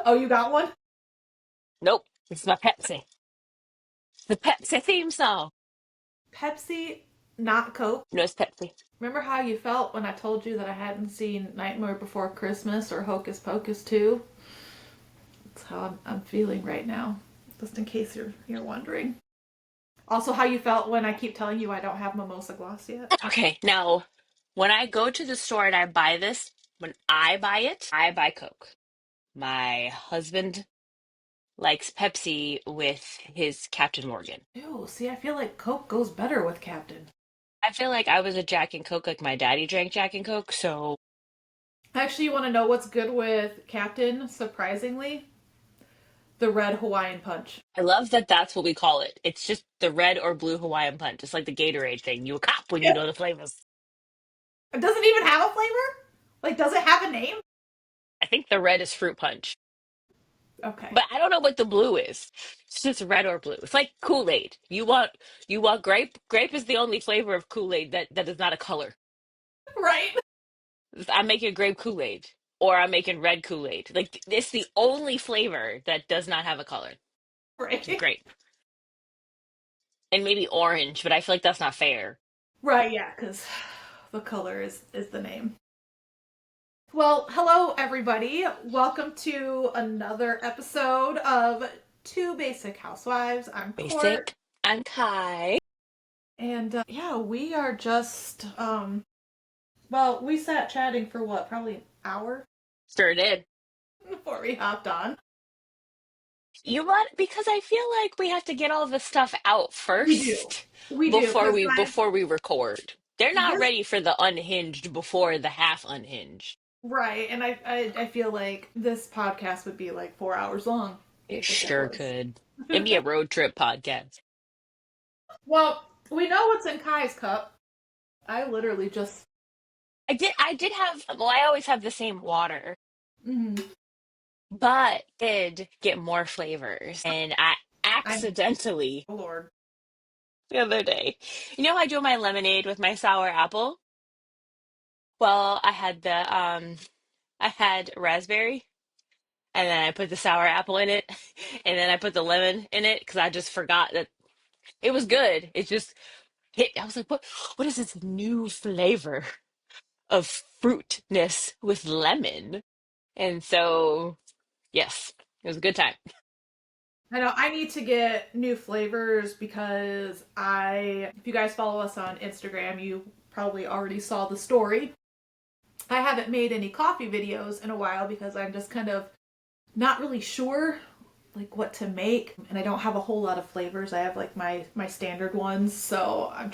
Oh, you got one? Nope. It's my Pepsi. The Pepsi theme song. Pepsi, not Coke. No, it's Pepsi. Remember how you felt when I told you that I hadn't seen Nightmare Before Christmas or Hocus Pocus 2? That's how I'm feeling right now, just in case you're wondering. Also, how you felt when I keep telling you I don't have mimosa gloss yet. Okay, now when I go to the store and I buy this, when I buy it, I buy Coke. My husband likes Pepsi with his Captain Morgan. Ew, see, I feel like Coke goes better with Captain. I feel like I was a Jack and Coke, like my daddy drank Jack and Coke, so Actually, you want to know what's good with Captain? Surprisingly, the red Hawaiian punch. I love that that's what we call it. It's just the red or blue Hawaiian punch. It's like the Gatorade thing. You a cop when you Yeah. know the flavors. It doesn't even have a flavor? Like, does it have a name? I think the red is fruit punch. Okay. But I don't know what the blue is. It's just red or blue. It's like Kool-Aid. You want grape? Grape is the only flavor of Kool-Aid that is not a color. Right? I'm making grape Kool-Aid or I'm making red Kool-Aid. Like it's the only flavor that does not have a color. Which is Right. grape. And maybe orange, but I feel like that's not fair. Right, yeah, because the color is the name. Well, hello everybody. Welcome to another episode of Two Basic Housewives. I'm Court, Basic and Kai. and yeah, we are just well, we sat chatting for what, probably an hour Sure did. before we hopped on. You what? Because I feel like we have to get all the stuff out We do. first We do, before because we I before we record. They're not this ready for the unhinged before the half unhinged. right, and I feel like this podcast would be like 4 hours long It if it sure was. could. It'd be a road trip podcast. Well, we know what's in Kai's cup. I literally just I did have well, I always have the same water, mm, but did get more flavors. And I I accidentally oh Lord. the other day. You know how I do my lemonade with my sour apple? Well, I had raspberry and then I put the sour apple in it and then I put the lemon in it because I just forgot that it was good. It just hit. I was like, what is this new flavor of fruitness with lemon? And so, yes, it was a good time. I know I need to get new flavors because if you guys follow us on Instagram, you probably already saw the story. I haven't made any coffee videos in a while because I'm just kind of not really sure like what to make, and I don't have a whole lot of flavors. I have like my standard ones, so I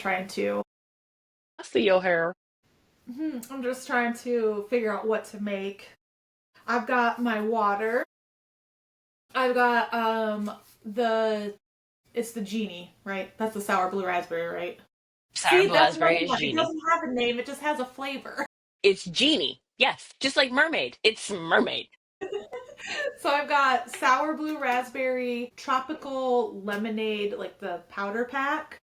see your hair. I'm just trying to figure out what to make. I've got my water. I've got the it's the genie, right? That's the sour blue raspberry, right? Sour See, that's another raspberry is one. It genie. doesn't have a name, it just has a flavor. It's genie. Yes, just like mermaid. It's mermaid. So I've got sour blue raspberry, tropical lemonade, like the powder pack.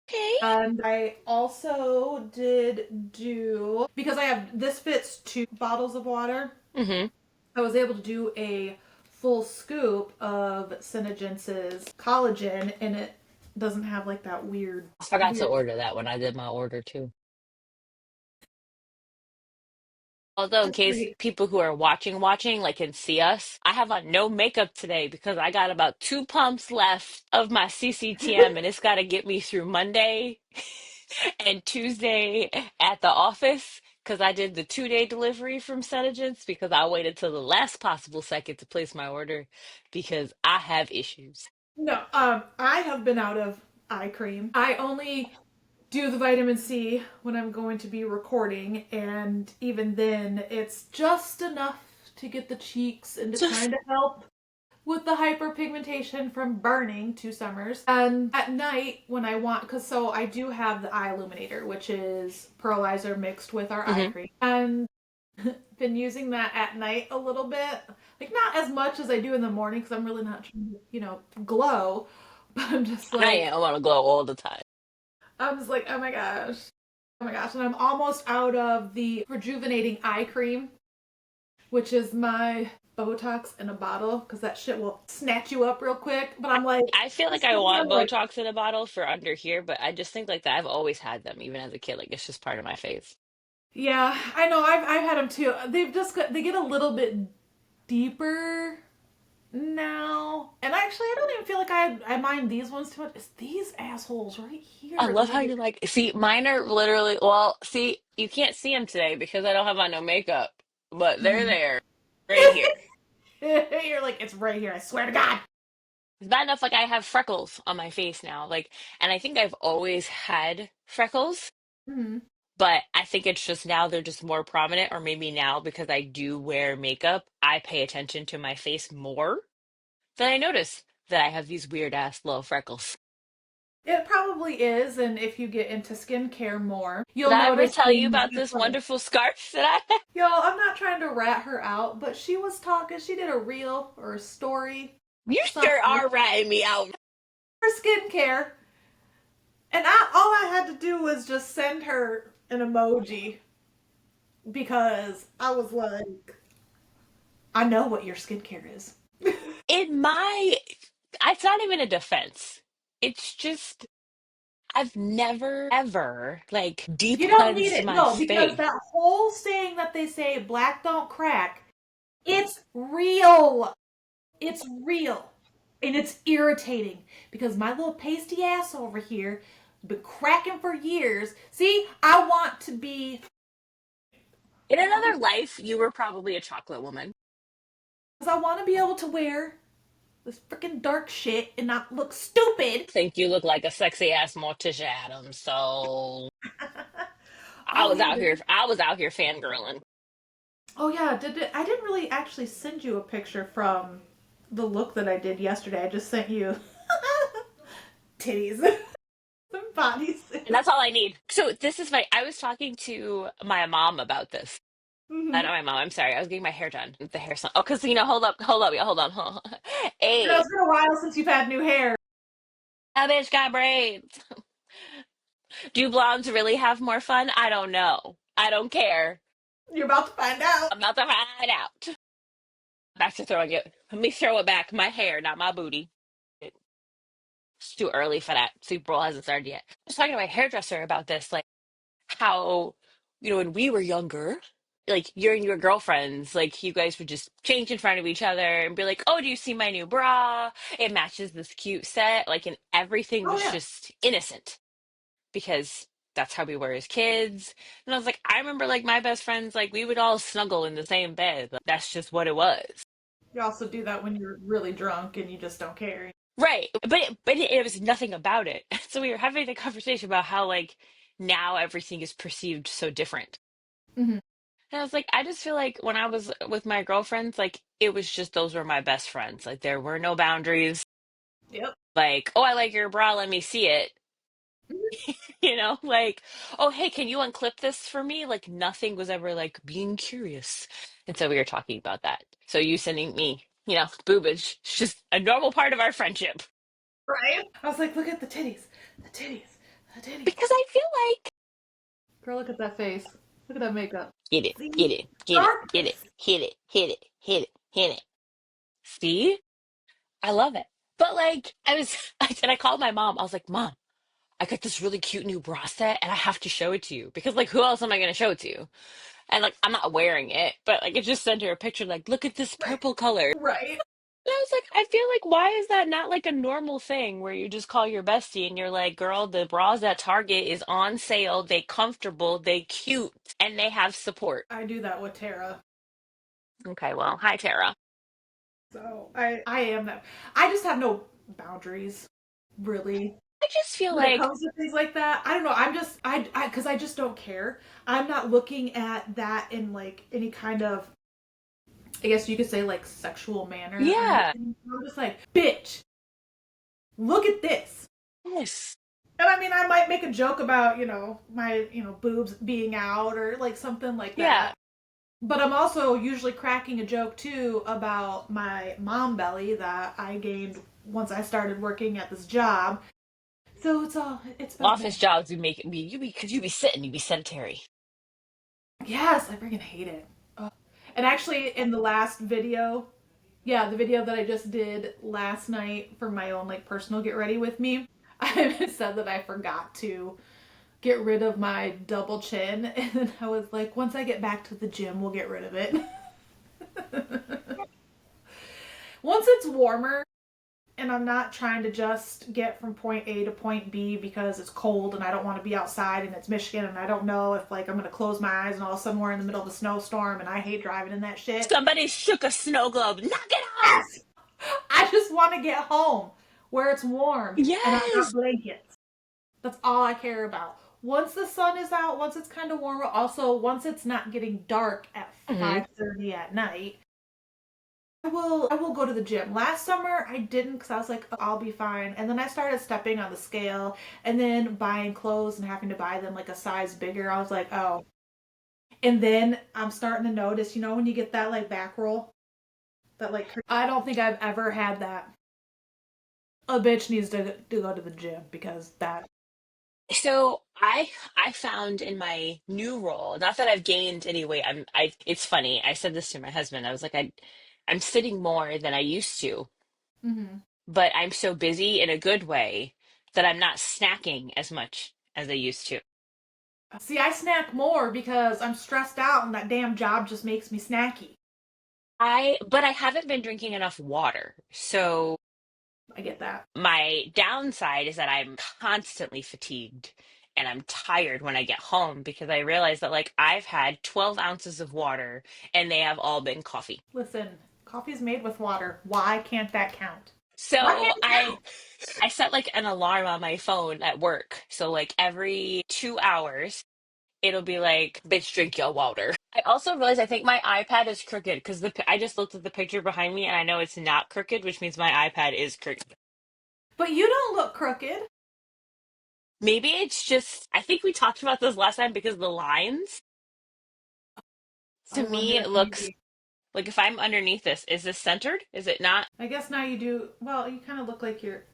Okay. And I also did do, because I have, this fits 2 bottles of water, Mm-hmm. I was able to do a full scoop of Synergence's collagen, and it doesn't have like that I forgot to weird. order that when I did my order too. Although, in That's case great. people who are watching, like can see us, I have on no makeup today because I got about 2 pumps left of my CCTM and it's got to get me through Monday and Tuesday at the office because I did the 2-day delivery from Senegence because I waited till the last possible second to place my order because I have issues. No, I have been out of eye cream. I only do the vitamin C when I'm going to be recording, and even then, it's just enough to get the cheeks and to Just kind of help with the hyperpigmentation from burning 2 summers. And at night, when I want, because so I do have the eye illuminator, which is pearlizer mixed with our eye hmm cream, and been using that at night a little bit. Like, not as much as I do in the morning because I'm really not trying to, glow. But I am. I want to glow all the time. I'm just like, oh my gosh. Oh my gosh. And I'm almost out of the rejuvenating eye cream, which is my Botox in a bottle because that shit will snatch you up real quick. But I'm like, I feel like just I thinking, want I'm like, Botox in a bottle for under here, but I just think like that. I've always had them, even as a kid. Like it's just part of my face. yeah, I know. I've had them too. They get a little bit deeper now, and actually, I don't even feel like I mind these ones too much. It's these assholes right I here love that how I get. you like. See, mine are literally. Well, see, you can't see them today because I don't have on no makeup, but they're Mhm. there, right here. You're like, it's right here. I swear to God. It's bad enough like I have freckles on my face now, like, and I think I've always had freckles, Mhm. but I think it's just now they're just more prominent, or maybe now because I do wear makeup, I pay attention to my face more than I notice that I have these weird ass little freckles. It probably is, and if you get into skincare more, Did you'll I ever notice tell you things about just this like, wonderful scarf that I have? y'all, I'm not trying to rat her out, but she was talking, she did a reel or a story, You sure something are ratting me out. for skincare, and all I had to do was just send her an emoji because I was like, I know what your skincare is. In my, it's not even a defense. It's just I've never ever like deep You don't need cleansed it. my No, because face. that whole saying that they say, black don't crack, it's real. It's real. And it's irritating because my little pasty ass over here has been cracking for years. See, I want to be. In I want another to. life, you were probably a chocolate woman. Because I want to be able to wear this freaking dark shit and not look stupid. Think you look like a sexy ass Morticia Adams. So Oh yeah, did I was out here fangirling. oh yeah, did it? I didn't really actually send you a picture from the look that I did yesterday. I just sent you titties, some bodies. And that's all I need. So this is my, I was talking to my mom about this. Mm-hmm. Not my mom, I'm sorry. I was getting my hair done. The hair salon. Oh, because, hold up, yeah, hold on, hold on. You know, Hey, it's been a while since you've had new hair. that bitch got braids. Do blondes really have more fun? I don't know. I don't care. You're about to find out. I'm about to find out. Back to throwing it. Let me throw it back. My hair, not my booty. It's too early for that. Super Bowl hasn't started yet. I was talking to my hairdresser about this, like how, when we were younger, like you and your girlfriends, like you guys would just change in front of each other and be like, "Oh, do you see my new bra? It matches this cute set." Like, and everything Oh was yeah. just innocent because that's how we were as kids. And I was like, I remember like my best friends, like we would all snuggle in the same bed. Like, that's just what it was. You also do that when you're really drunk and you just don't care. Right. But it was nothing about it. So we were having a conversation about how like now everything is perceived so different. Mm-hmm. And I was like, I just feel like when I was with my girlfriends, like it was just those were my best friends. Like there were no boundaries. Yep. Like, oh, I like your bra, let me see it. Mhm. Like, oh, hey, can you unclip this for me? Like nothing was ever like being curious. And so we were talking about that. So you sending me, boobage, it's just a normal part of our friendship. Right? I was like, look at the titties. The titties. The titties. Because I feel like Girl, look at that face. Look at that makeup. get it, See? get it, get it, get it, Darkness. hit it, hit it, hit it, hit it. See? I love it. But like I called my mom. I was like, Mom, I got this really cute new bra set and I have to show it to you because like who else am I gonna show it to? And like I'm not wearing it, but like I just sent her a picture like look at this Right. purple color. And Right. I was like, I feel like why is that not like a normal thing where you just call your bestie and you're like, girl, the bras at Target is on sale, they comfortable, they cute, and they have support. I do that with Tara. Okay, well, hi Tara. So I am that. I just have no boundaries, really. I just feel When it like comes to things like that, I don't know. I'm just because I just don't care. I'm not looking at that in like any kind of, I guess you could say, like sexual manner or yeah. anything. I'm just like, bitch, look at this. Yes. And I mean, I might make a joke about, my, boobs being out or like something like Yeah. that. But I'm also usually cracking a joke too about my mom belly that I gained once I started working at this job. So it's been a Office thing. jobs you make because you be sitting, you be sedentary. Yes, I freaking hate it. Ugh. And actually, in the last video, yeah, the video that I just did last night for my own like personal get ready with me, I said that I forgot to get rid of my double chin, and then I was like, once I get back to the gym, we'll get rid of it. Once it's warmer, and I'm not trying to just get from point A to point B because it's cold and I don't want to be outside and it's Michigan and I don't know if like I'm gonna close my eyes and all of a sudden we're in the middle of a snowstorm and I hate driving in that shit. Somebody shook a snow globe. Knock it off! Yes! I just want to get home where it's warm and I've got Yes. blankets. That's all I care about. Once the sun is out, once it's kind of warmer, also once it's not getting dark at Hmm. 5:30 at night, I will go to the gym. Last summer I didn't because I was like, oh, I'll be fine. And then I started stepping on the scale and then buying clothes and having to buy them like a size bigger. I was like, oh. And then I'm starting to notice, when you get that like back roll, that like I don't think I've ever had that. A bitch needs to go to the gym because that. So I found in my new role, not that I've gained any weight. It's funny. I said this to my husband. I was like, I'm sitting more than I used to, Mhm. but I'm so busy in a good way that I'm not snacking as much as I used to. See, I snack more because I'm stressed out and that damn job just makes me snacky. But I haven't been drinking enough water. So I get that. my downside is that I'm constantly fatigued and I'm tired when I get home because I realize that like I've had 12 ounces of water and they have all been coffee. Listen, coffee's made with water. Why can't that count? Why So can't it I count? I set like an alarm on my phone at work. So like every 2 hours, it'll be like, bitch, drink your water. I also realized I think my iPad is crooked because I just looked at the picture behind me and I know it's not crooked, which means my iPad is crooked. But you don't look crooked. Maybe it's just, I think we talked about this last time because the lines, to I me, wonder it if looks maybe. like if I'm underneath this, is this centered? Is it not? I guess now you do. Well, you kind of look like you're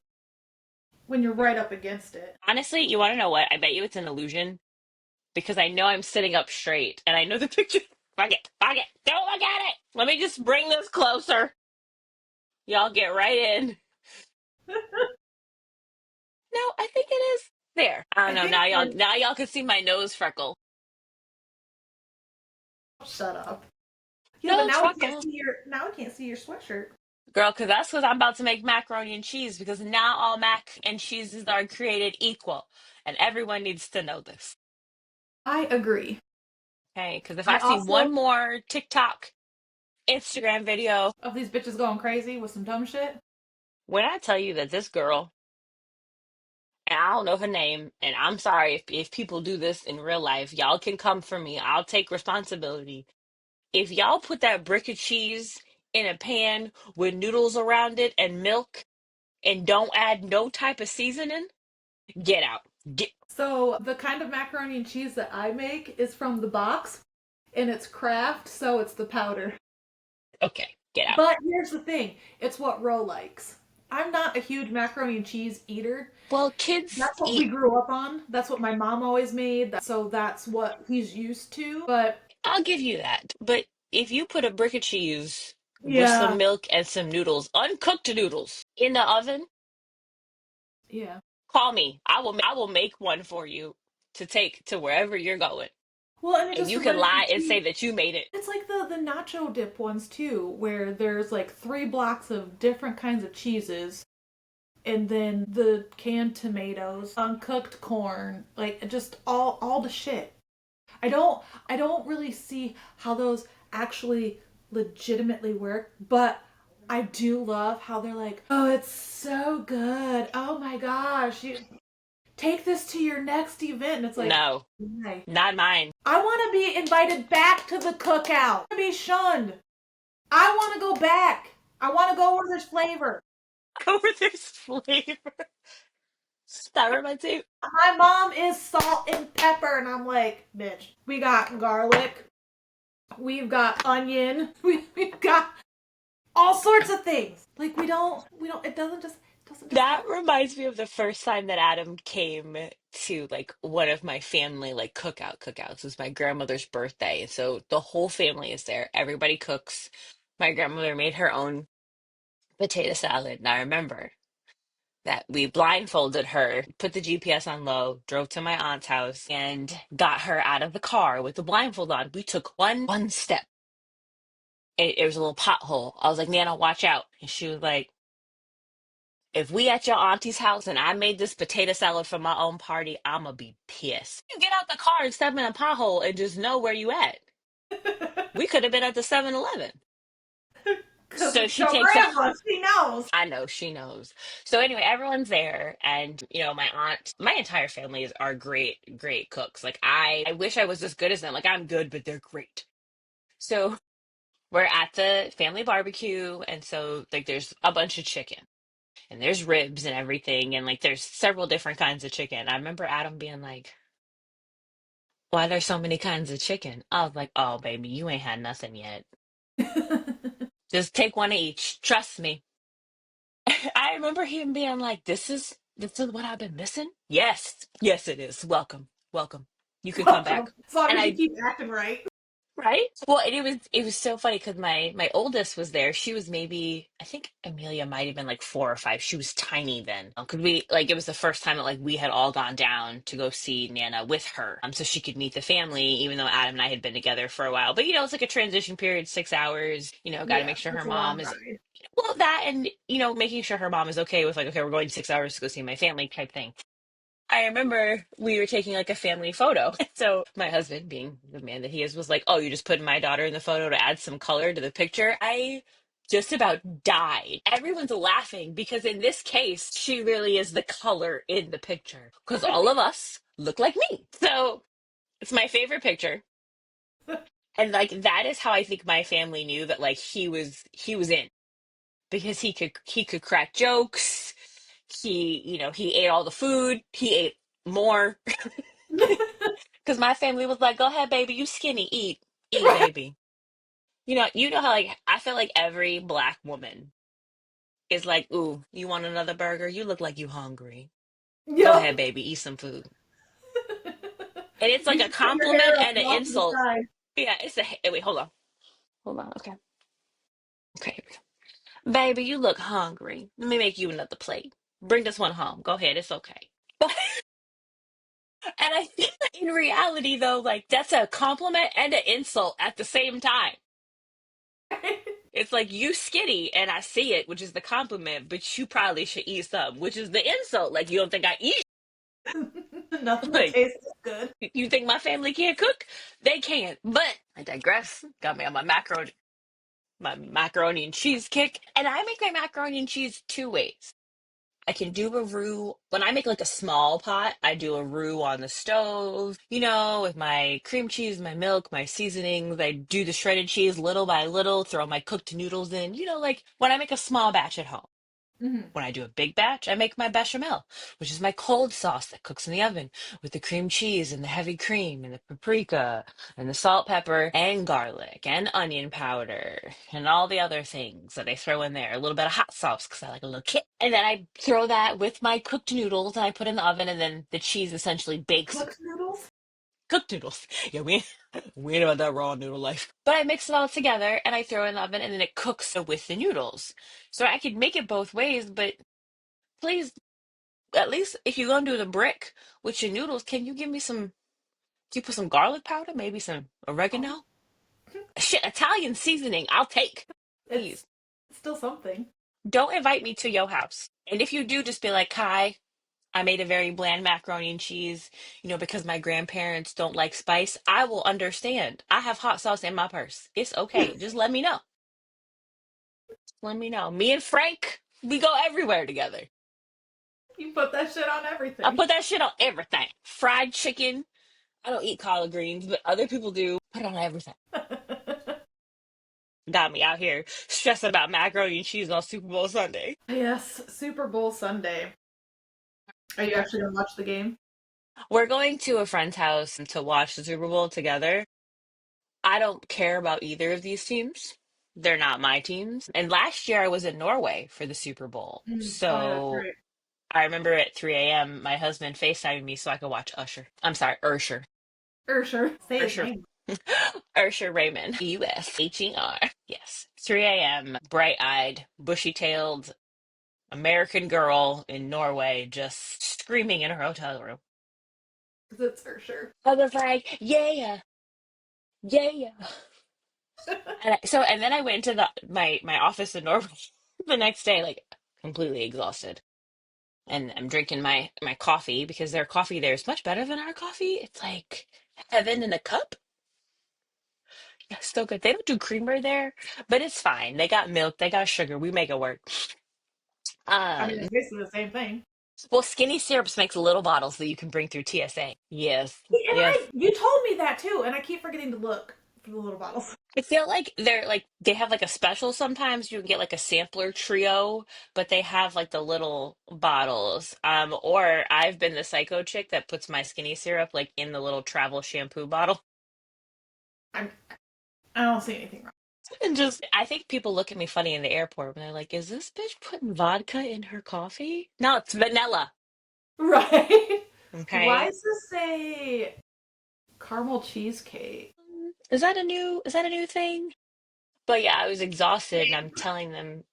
when you're right up against it. Honestly, you want to know what? I bet you it's an illusion because I know I'm sitting up straight and I know the picture. Fuck it. Fuck it. Don't look at it. Let me just bring this closer. Y'all get right in. No, I think it is. There. I don't I know. think that. Now y'all can see my nose freckle. Shut up. Yeah, but Nose now we can't freckle. see your. Now we can't see your sweatshirt. Girl, because that's because I'm about to make macaroni and cheese because now all mac and cheeses are created equal. And everyone needs to know this. I agree. Okay? Because if I I see one also more TikTok, Instagram video, of these bitches going crazy with some dumb shit. when I tell you that this girl, and I don't know her name, and I'm sorry if people do this in real life, y'all can come for me. I'll take responsibility. If y'all put that brick of cheese in a pan with noodles around it and milk and don't add no type of seasoning, get out. Get So the kind of macaroni and cheese that I make is from the box, and it's Kraft, so it's the powder. okay, get out. But here's the thing: it's what Ro likes. I'm not a huge macaroni and cheese eater. Well, kids That's what we eat. grew up on. That's what my mom always made. So that's what he's used to. But I'll give you that. But if you put a brick of cheese with some yeah, milk and some noodles, uncooked noodles, in the oven, yeah. call me. I will make one for you to take to wherever you're going. Well, and it And just you can reminds me lie and say too. that you made it. It's like the nacho dip ones too, where there's like 3 blocks of different kinds of cheeses, and then the canned tomatoes, uncooked corn, like just all the shit. I don't really see how those actually legitimately work, but I do love how they're like, "Oh, it's so good. Oh my gosh, you take this to your next event." And it's like, No, why? not mine. I want to be invited back to the cookout. I want to be shunned. I want to go back. I want to go where there's flavor. Over there's flavor. That reminds me. My mom is salt and pepper, and I'm like, bitch, we got garlic, we've got onion, we've got all sorts of things. Like we don't, it Doesn't just That happen. reminds me of the first time that Adam came to like one of my family like cookouts. It was my grandmother's birthday. And so the whole family is there. Everybody cooks. My grandmother made her own potato salad. And I remember that we blindfolded her, put the GPS on low, drove to my aunt's house, and got her out of the car with the blindfold on. We took one step. It was a little pothole. I was like, Nana, watch out. And she was like, if we at your auntie's house and I made this potato salad for my own party, I'ma be pissed. You get out the car and step in a pothole and just know where you at. We could have been at the 7-Eleven. Because So it's she your takes a grandma. She knows. I know she knows. So anyway, everyone's there, and my aunt, my entire family are great cooks. Like I wish I was as good as them. Like I'm good, but they're great. So we're at the family barbecue, and so like there's a bunch of chicken, and there's ribs and everything, and like there's several different kinds of chicken. I remember Adam being like, "Why there's so many kinds of chicken?" I was like, "Oh, baby, you ain't had nothing yet. Just take one of each. Trust me." I remember him being like, "This is what I've been missing." Yes, it is. Welcome. You can come back. Welcome. As long And as you I keep acting right. Right? Well, and it was so funny because my oldest was there. She was maybe, I think Amelia might have been like 4 or 5. She was tiny then. Because we like it was the first time that like we had all gone down to go see Nana with her. So she could meet the family, even though Adam and I had been together for a while. But it's like a transition period, 6 hours, got to Yeah, make sure her that's a mom long is ride. well that and making sure her mom is okay with like, okay, we're going 6 hours to go see my family type thing. I remember we were taking like a family photo. So my husband, being the man that he is, was like, "Oh, you just put my daughter in the photo to add some color to the picture." I just about died. Everyone's laughing because in this case, she really is the color in the picture because all of us look like me. So it's my favorite picture. And like that is how I think my family knew that like he was in because he could crack jokes. He ate all the food. He ate more. Because my family was like, "Go ahead, baby, you skinny, eat, baby." You know how like I feel like every black woman is like, "Ooh, you want another burger? You look like you hungry. Go Yep. ahead, baby, eat some food." And it's You like a should put your compliment hair up and and an off to the insult. side. Yeah, wait, hold on, okay, here we go. Baby, you look hungry. Let me make you another plate. Bring this one home. Go ahead, it's okay. And I feel like in reality, though, like that's a compliment and an insult at the same time. It's like you skinny and I see it, which is the compliment, but you probably should eat some, which is the insult. Like you don't think I eat? Nothing that Like tastes as good. you think my family can't cook? They can't. But I digress. Got me on my macaroni and cheese kick. And I make my macaroni and cheese two ways. I can do a roux. When I make like a small pot, I do a roux on the stove, with my cream cheese, my milk, my seasonings. I do the shredded cheese little by little, throw my cooked noodles in, like when I make a small batch at home. Hmm. When I do a big batch, I make my bechamel, which is my cold sauce that cooks in the oven with the cream cheese and the heavy cream and the paprika and the salt, pepper, and garlic and onion powder and all the other things that I throw in there. A little bit of hot sauce because I like a little kick. And then I throw that with my cooked noodles and I put in the oven and then the cheese essentially bakes Cooked noodles? cooked noodles. Yeah, we ain't about that raw noodle life. But I mix it all together and I throw it in the oven and then it cooks with the noodles. So I could make it both ways, but please, at least if you're gonna do the brick with your noodles, can you give me some? Can you put some garlic powder, maybe some Oh, oregano? Shit, Italian seasoning, I'll take. it's Please still something. don't invite me to your house. And if you do, just be like, Kai, I made a very bland macaroni and cheese, because my grandparents don't like spice. I will understand. I have hot sauce in my purse. It's okay. Just let me know. Let me know. Me and Frank, we go everywhere together. You put that shit on I everything. put that shit on everything. Fried chicken. I don't eat collard greens, but other people do. Put it on everything. Got me out here stressing about macaroni and cheese on Super Bowl Sunday. Yes, Super Bowl Sunday. Are you actually gonna watch the game? We're going to a friend's house to watch the Super Bowl together. I don't care about either of these teams. They're not my teams. And last year I was in Norway for the Super Bowl. Oh yeah, that's So right. I remember at 3 a.m. my husband FaceTimed me so I could watch Usher. I'm sorry, Ursher. Sure. Say his Ursher. name. Ursher Raymond. U-S-H-E-R. Yes. 3 a.m. Bright-eyed, bushy-tailed American girl in Norway just screaming in her hotel room. Because it's for sure. I was like, yeah, yeah. And then I went to my office in Norway the next day, like completely exhausted. And I'm drinking my coffee because their coffee there is much better than our coffee. It's like heaven in a cup. Yeah, so good. They don't do creamer there, but it's fine. They got milk, they got sugar. We make it work. I mean, Um, it's basically the same thing. well, Skinny Syrups makes little bottles that you can bring through TSA. Yes, And yes. you told me that too, and I keep forgetting to look for the little bottles. I feel like they have like a special sometimes. You can get like a sampler trio, but they have like the little bottles. Or I've been the psycho chick that puts my Skinny Syrup like in the little travel shampoo bottle. I'm, I don't see anything wrong. And just, I think people look at me funny in the airport when they're like, is this bitch putting vodka in her coffee? No, it's vanilla. Right? Why Okay. does this say caramel cheesecake? Is that a new thing? But yeah, I was exhausted and I'm telling them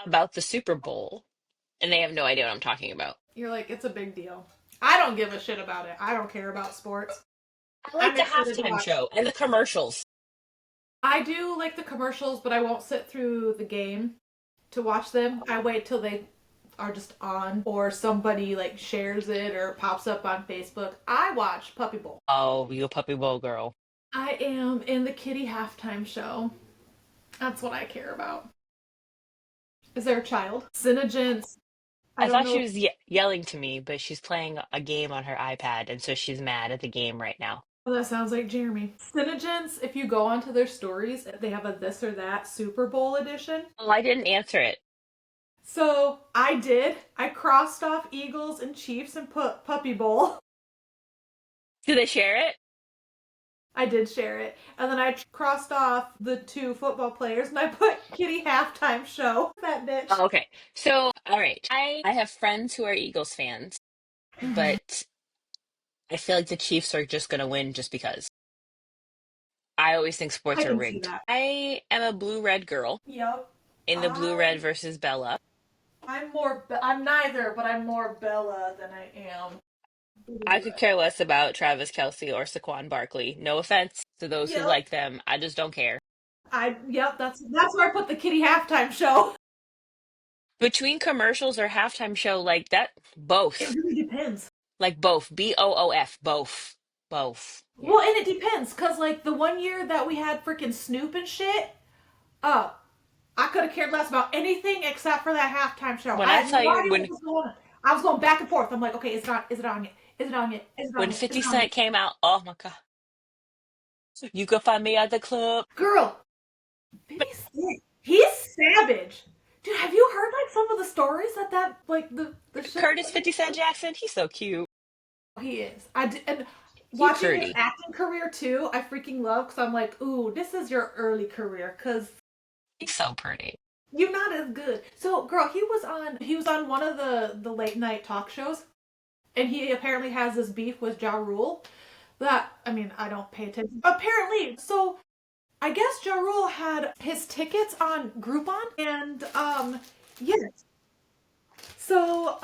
about the Super Bowl and they have no idea what I'm talking about. You're like, it's a big deal. I don't give a shit about it. I don't care about sports. I like I'm the excited to halftime watch. show and the commercials. I do like the commercials, but I won't sit through the game to watch them. I wait till they are just on or somebody like shares it or it pops up on Facebook. I watch Puppybowl. Oh, you a Puppybowl girl. I am in the kitty halftime show. That's what I care about. Is there a child? Synogens. I I don't thought know. she was yelling to me, but she's playing a game on her iPad, and so she's mad at the game right now. Oh, that sounds like Jeremy. Synogens, if you go onto their stories, they have a this or that Super Bowl edition. Oh, I didn't answer it. So I did. I crossed off Eagles and Chiefs and put Puppy Bowl. Did they share it? I did share it. And then I crossed off the two football players and I put Kitty halftime show. That bitch. Oh, okay. So, all right. I have friends who are Eagles fans, Mhm. but I feel like the Chiefs are just going to win just because. I always think sports I are can see rigged. that. I am a blue-red girl Yep. in the blue-red I versus Bella. I'm neither, but I'm more Bella than I am I could blue. care less about Travis Kelce or Saquon Barkley. No offense to those who Yep. like them. I just don't care. That's where I put the Kitty halftime show. Between commercials or halftime show, like that, It both. really depends. Like both. BOOF. Both. Both. Well, Yeah. and it depends, cause like the one year that we had freaking Snoop and shit, oh, I could have cared less about anything except for that halftime show. When I I had no tell you idea what was going on. I was going back and forth. I'm like, okay, is it on? Is it on yet? Is it on yet? Is it when on yet? Is 50 it on yet? Cent came out, oh my God. You could find me at the club. Girl, 50 Cent, he's savage. Dude, have you heard like some of the stories that like the shit? Curtis 50 Cent Jackson, he's so cute. He is. I did, and He watching his pretty. acting career too, I freaking love because I'm like, ooh, this is your early career because He's so pretty. you're not as good. So, girl, he was on one of the late night talk shows, and he apparently has this beef with Ja Rule. That I mean, I don't pay attention. Apparently, so I guess Ja Rule had his tickets on Groupon, and yes. So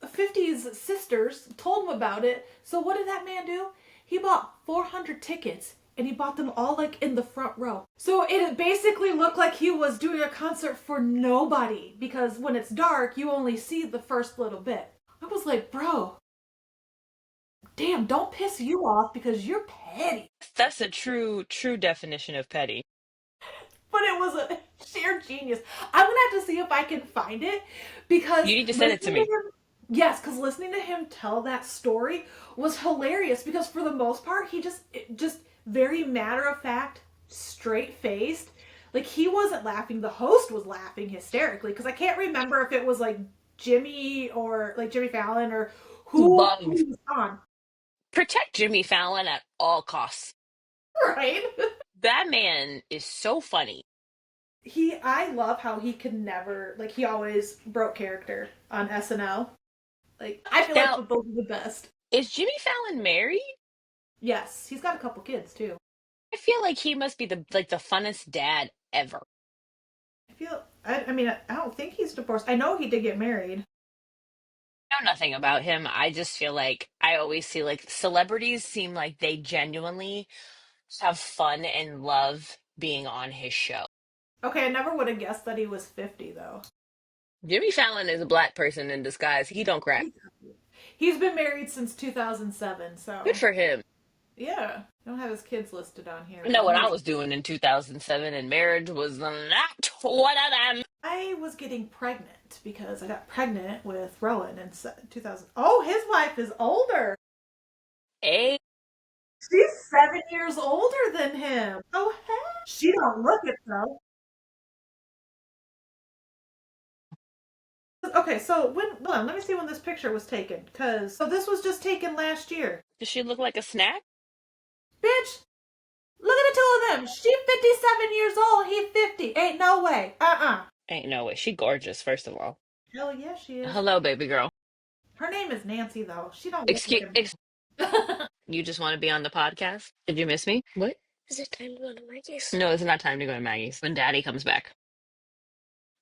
50's sisters told him about it. So what did that man do? He bought 400 tickets and he bought them all like in the front row. So it basically looked like he was doing a concert for nobody because when it's dark, you only see the first little bit. I was like, bro, damn, don't piss you off because you're petty. That's a true definition of petty. But it was a sheer genius. I'm gonna have to see if I can find it because You need to send it to listening to me. him, yes, because listening to him tell that story was hilarious. Because for the most part, he just very matter of fact, straight faced. Like he wasn't laughing. The host was laughing hysterically because I can't remember if it was like Jimmy or like Jimmy Fallon or who Love. he was on. Protect Jimmy Fallon at all costs. Right? That man is so funny. I love how he could never, like, he always broke character on SNL. Like, I feel like Now, those are the best. is Jimmy Fallon married? Yes, he's got a couple kids too. I feel like he must be the funnest dad ever. I mean, I don't think he's divorced. I know he did get married. I know nothing about him. I just feel like I always see like celebrities seem like they genuinely have fun and love being on his show. Okay, I never would have guessed that he was 50 though. Jimmy Fallon is a black person in disguise. He don't crack. He's been married since 2007, Good so for him. yeah. I don't have his kids listed on here, I know but what he I was. was doing in 2007, and marriage was not one of them. I was getting pregnant because I got pregnant with Rowan in 2000. Oh, his wife is older. Hey, She's 7 years older than him. Oh, heck. She don't look it though. Okay, so hold on, let me see when this picture was taken, cause so this was just taken last year. does she look like a snack? Bitch, look at the two of them. She 57 years old. He 50. Ain't no way. Ain't no way. She gorgeous, first of all. Hell yeah, she is. Hello, baby girl. Her name is Nancy though. She don't look like Excuse, him. ex you just want to be on the podcast? Did you miss me? What? Is it time to go to Maggie's? No, it's not time to go to Maggie's. When Daddy comes back.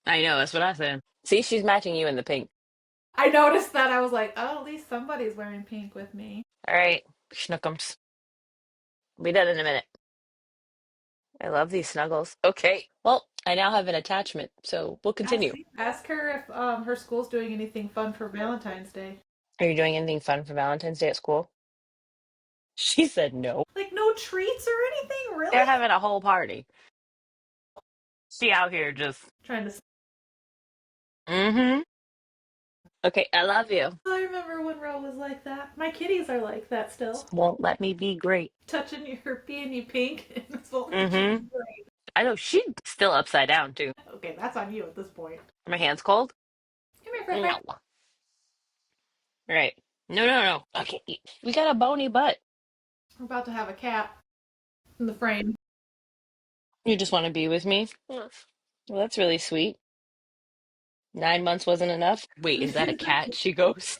I know, that's what I said. See, she's matching you in the pink. I noticed that. I was like, oh, at least somebody's wearing pink with me. All right, schnookums. Be done in a minute. I love these snuggles. Okay. Well, I now have an attachment, so we'll continue. Ask her if her school's doing anything fun for Valentine's Day. Are you doing anything fun for Valentine's Day at school? She said no. Like no treats or anything, They're really? having a whole party. She out here just. Trying to. Mm-hmm. Okay, I love you. I remember when Ro was like that. My kitties are like that still. Won't let me be great. Touching your being you pink and it's won't let you be Mm-hmm. great. I know she's still upside down too. Okay, that's on you at this point. Are my hands cold? Come here, No. Fred. All right. No, no, no. Okay. We got a bony butt. We're about to have a cat in the frame. You just want to be with me? Yes. Well, that's really sweet. 9 months wasn't enough. Wait, is that a cat? She goes.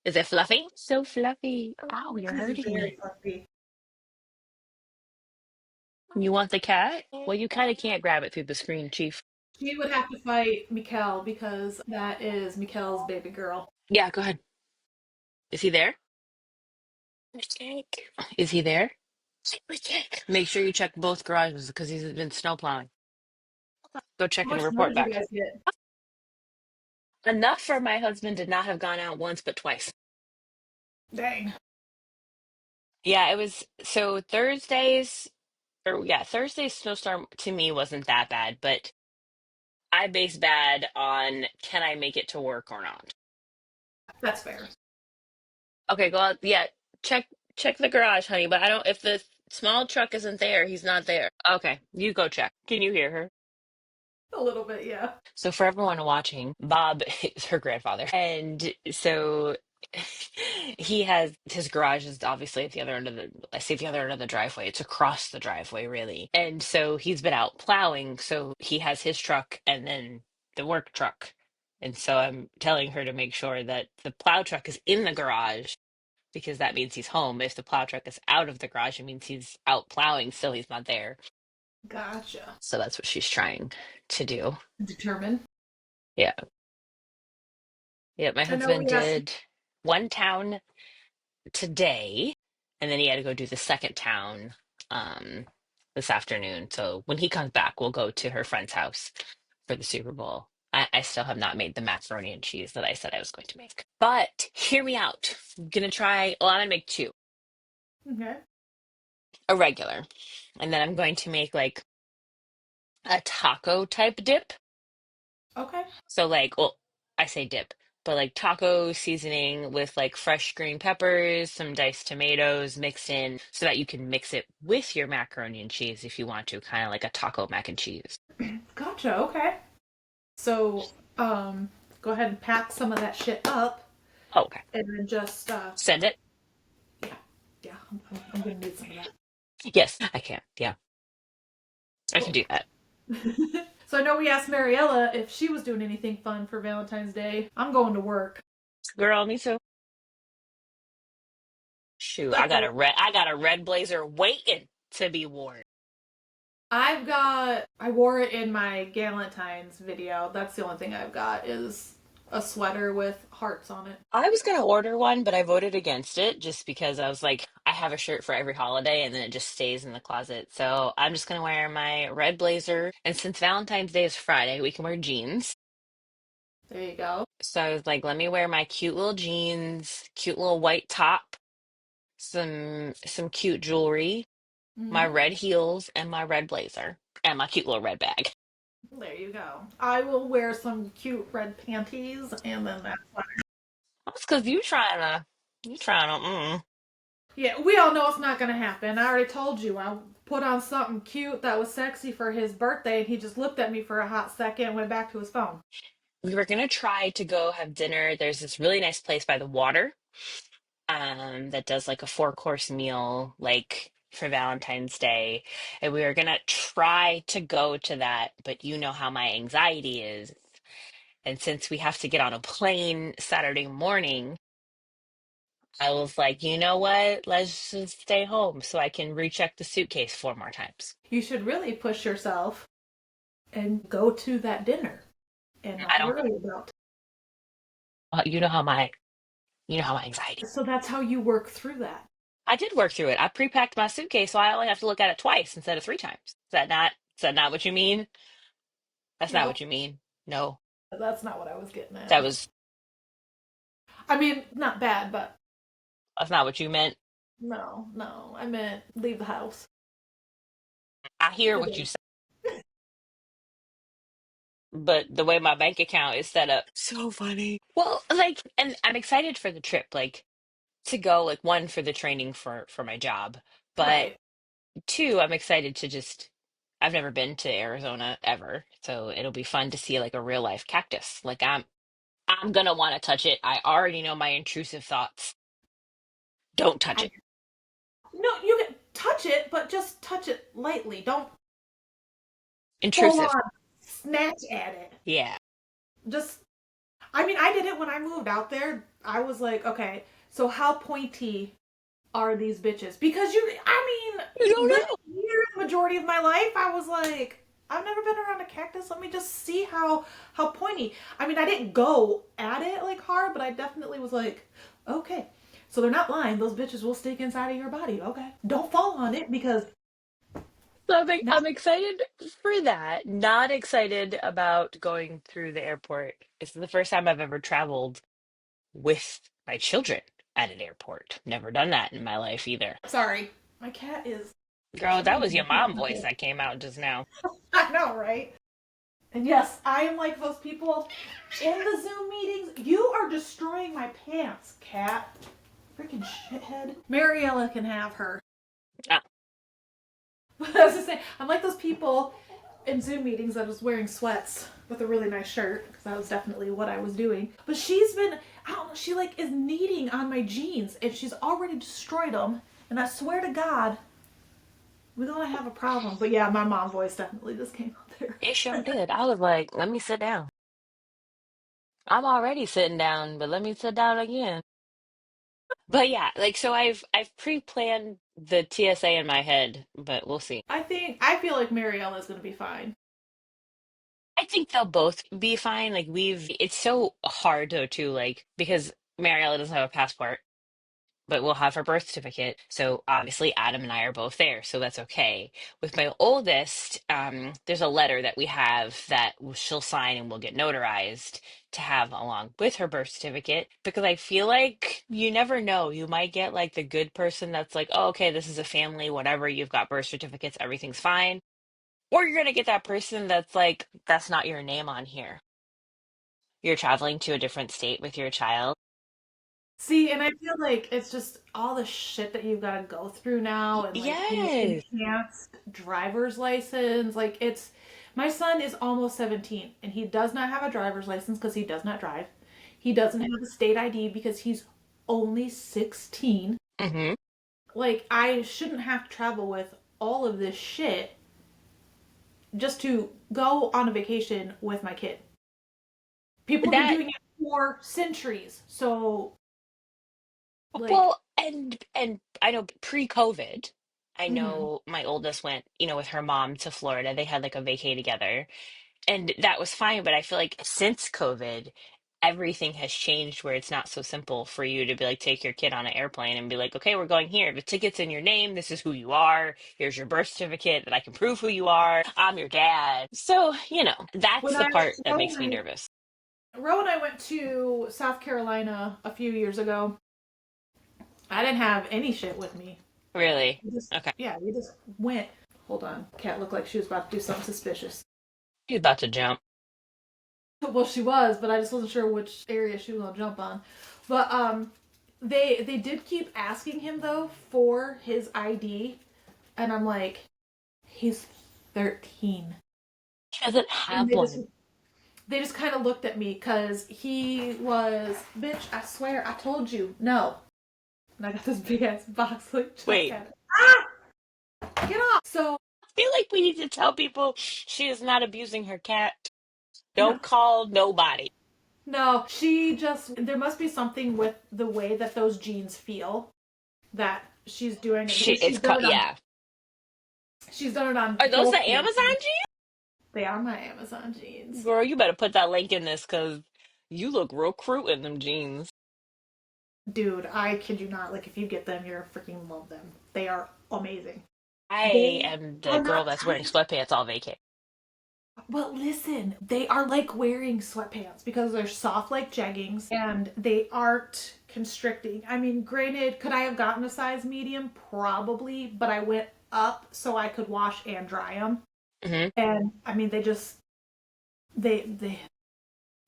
Is it fluffy? So fluffy. Ow, you're This is hurting very me. fluffy. You want the cat? Well, you kind of can't grab it through the screen, Chief. She would have to fight Mikkel because that is Mikkel's baby girl. Yeah, go ahead. Is he there? Is he there? Make sure you check both garages because he's been snow plowing. Go How check and much snow report did you back. guys get? Enough for my husband to not have gone out once but twice. Dang. Yeah, it was so Thursdays or yeah, Thursday's snowstorm to me wasn't that bad, but I base bad on can I make it to work or not. That's fair. Okay, go out. Yeah, check the garage, honey, but I don't if the small truck isn't there, he's not there. Okay, you go check. Can you hear her? A little bit, yeah. So for everyone watching, Bob is her grandfather. And so he has his garage is obviously at the other end of the I say the other end of the driveway. It's across the driveway really. And so he's been out plowing, so he has his truck and then the work truck. And so I'm telling her to make sure that the plow truck is in the garage because that means he's home. If the plow truck is out of the garage, it means he's out plowing, still he's not there. Gotcha. So that's what she's trying to do. Determined. Yeah. Yeah, my I know husband we asked. did one town today, and then he had to go do the second town um this afternoon. So when he comes back, we'll go to her friend's house for the Super Bowl. I still have not made the macaroni and cheese that I said I was going to make. But hear me out. I'm gonna try, well, I'm gonna make two. Okay. A regular, and then I'm going to make like a taco type dip. Okay. So like, well, I say dip, but like taco seasoning with like fresh green peppers, some diced tomatoes mixed in so that you can mix it with your macaroni and cheese if you want to, kind of like a taco mac and cheese. Gotcha. Okay. So, go ahead and pack some of that shit up, Oh, okay. and then just Send it. yeah, yeah. I'm gonna need some of that. Yes, I can. Yeah. I can Well, do that. so I know we asked Mariella if she was doing anything fun for Valentine's Day. I'm going to work. Girl, me too. Shoot, Like, I got a red blazer waiting to be worn. I wore it in my Galentine's video. That's the only thing I've got is a sweater with hearts on it. I was gonna order one, but I voted against it just because I was like, I have a shirt for every holiday and then it just stays in the closet. So I'm just gonna wear my red blazer. And since Valentine's Day is Friday, we can wear jeans. There you go. So I was like, let me wear my cute little jeans, cute little white top, some cute jewelry, my Hmm. red heels, and my red blazer, and my cute little red bag. There you go. I will wear some cute red panties and then that. That's because you trying to, Yeah, we all know it's not gonna happen. I already told you. I put on something cute that was sexy for his birthday, and he just looked at me for a hot second and went back to his phone. We were gonna try to go have dinner. There's this really nice place by the water, that does like a four-course meal, like for Valentine's Day, and we were gonna try to go to that, but you know how my anxiety is. And since we have to get on a plane Saturday morning, I was like, you know what? Let's just stay home so I can recheck the suitcase four more times. You should really push yourself and go to that dinner and I not don't, worry about. you know how my anxiety. So that's how you work through that. I did work through it. I pre-packed my suitcase, so I only have to look at it twice instead of three times. Is that not what you mean? That's not Nope, what you mean. No, that's not what I was getting at. that was, I mean, not bad, but that's not what you meant. no, no. I meant leave the house. I hear For what you good. said, but the way my bank account is set up, so funny. Well, like, and I'm excited for the trip, like to go, like one for the training for my job, but Right. two, I'm excited to just. I've never been to Arizona ever, so it'll be fun to see like a real life cactus. Like I'm gonna want to touch it. I already know my intrusive thoughts. Don't touch I it. no, you can touch it, but just touch it lightly. Don't full Intrusive. on snatch at it. Yeah. Just I mean, I did it when I moved out there. I was like, okay, so how pointy are these bitches? Because You don't living know. here the majority of my life, I was like, I've never been around a cactus. Let me just see how pointy. I mean, I didn't go at it like hard, but I definitely was like, okay. So they're not lying. Those bitches will stick inside of your body. Okay. Don't fall on it because So now I'm excited for that. Not excited about going through the airport. It's the first time I've ever traveled with my children at an airport. Never done that in my life either. sorry. My cat is Girl, that was chewing. your mom voice that came out just now. I know, right? And yes, I am like those people in the Zoom meetings. You are destroying my pants, cat. Freaking shithead. Mariella can have her. Ah, But I was just saying, I'm like those people in Zoom meetings that was wearing sweats with a really nice shirt because that was definitely what I was doing. But she's been, I don't know, she like is kneading on my jeans and she's already destroyed them. And I swear to God, we're gonna have a problem. But yeah, my mom voice definitely just came out there. it sure did. I was like, let me sit down. I'm already sitting down, but let me sit down again. But yeah, like so I've pre-planned the TSA in my head, but we'll see. I feel like Mariella is gonna be fine. I think they'll both be fine. Like it's so hard though too, like because Mariella doesn't have a passport, but we'll have her birth certificate. So obviously Adam and I are both there, so that's okay. With my oldest, there's a letter that we have that she'll sign and will get notarized to have along with her birth certificate because I feel like you never know. You might get like the good person that's like, oh, okay, this is a family, whatever, you've got birth certificates, everything's fine. Or you're gonna get that person that's like, that's not your name on here. You're traveling to a different state with your child. See, and I feel like it's just all the shit that you've got to go through now and like the Yes. enhanced driver's license. Like it's my son is almost 17 and he does not have a driver's license because he does not drive. He doesn't have a state ID because he's only 16. Hmm. Like I shouldn't have to travel with all of this shit just to go on a vacation with my kid. People have been That doing it for centuries. So, like, well, and I know pre-COVID, I mhm. know my oldest went, with her mom to Florida. They had like a vacay together, and that was fine. But I feel like since COVID, everything has changed where it's not so simple for you to be like take your kid on an airplane and be like, okay, we're going here. The ticket's in your name. This is who you are. Here's your birth certificate that I can prove who you are. I'm your dad. So, that's when the I part that makes me nervous. Ro and I went to South Carolina a few years ago. I didn't have any shit with me. Really? We just Okay. yeah, we just went. Hold on, cat looked like she was about to do something suspicious. He's about to jump. Well, she was, but I just wasn't sure which area she was gonna jump on. But they did keep asking him though for his ID, and I'm like, he's 13, She doesn't and have one. they just kind of looked at me because he was, bitch. I swear, I told you no. And I got this big ass box like chuck Wait. at it. Ah, get off. So I feel like we need to tell people she is not abusing her cat. no, Don't call nobody. no, she just there must be something with the way that those jeans feel that she's doing it She because it's called yeah. she's done it on Are those the both of Amazon them. They are my Amazon jeans? jeans. Girl, you better put that link in this because you look real cute in them jeans. Dude, I kid you not. Like, if you get them, you're freaking love them. They are amazing. I They am the are girl not that's wearing tight. sweatpants all vacay. But listen, they are like wearing sweatpants because they're soft like jeggings and they aren't constricting. I mean, granted, could I have gotten a size medium? Probably, but I went up so I could wash and dry them. Hmm. And I mean, they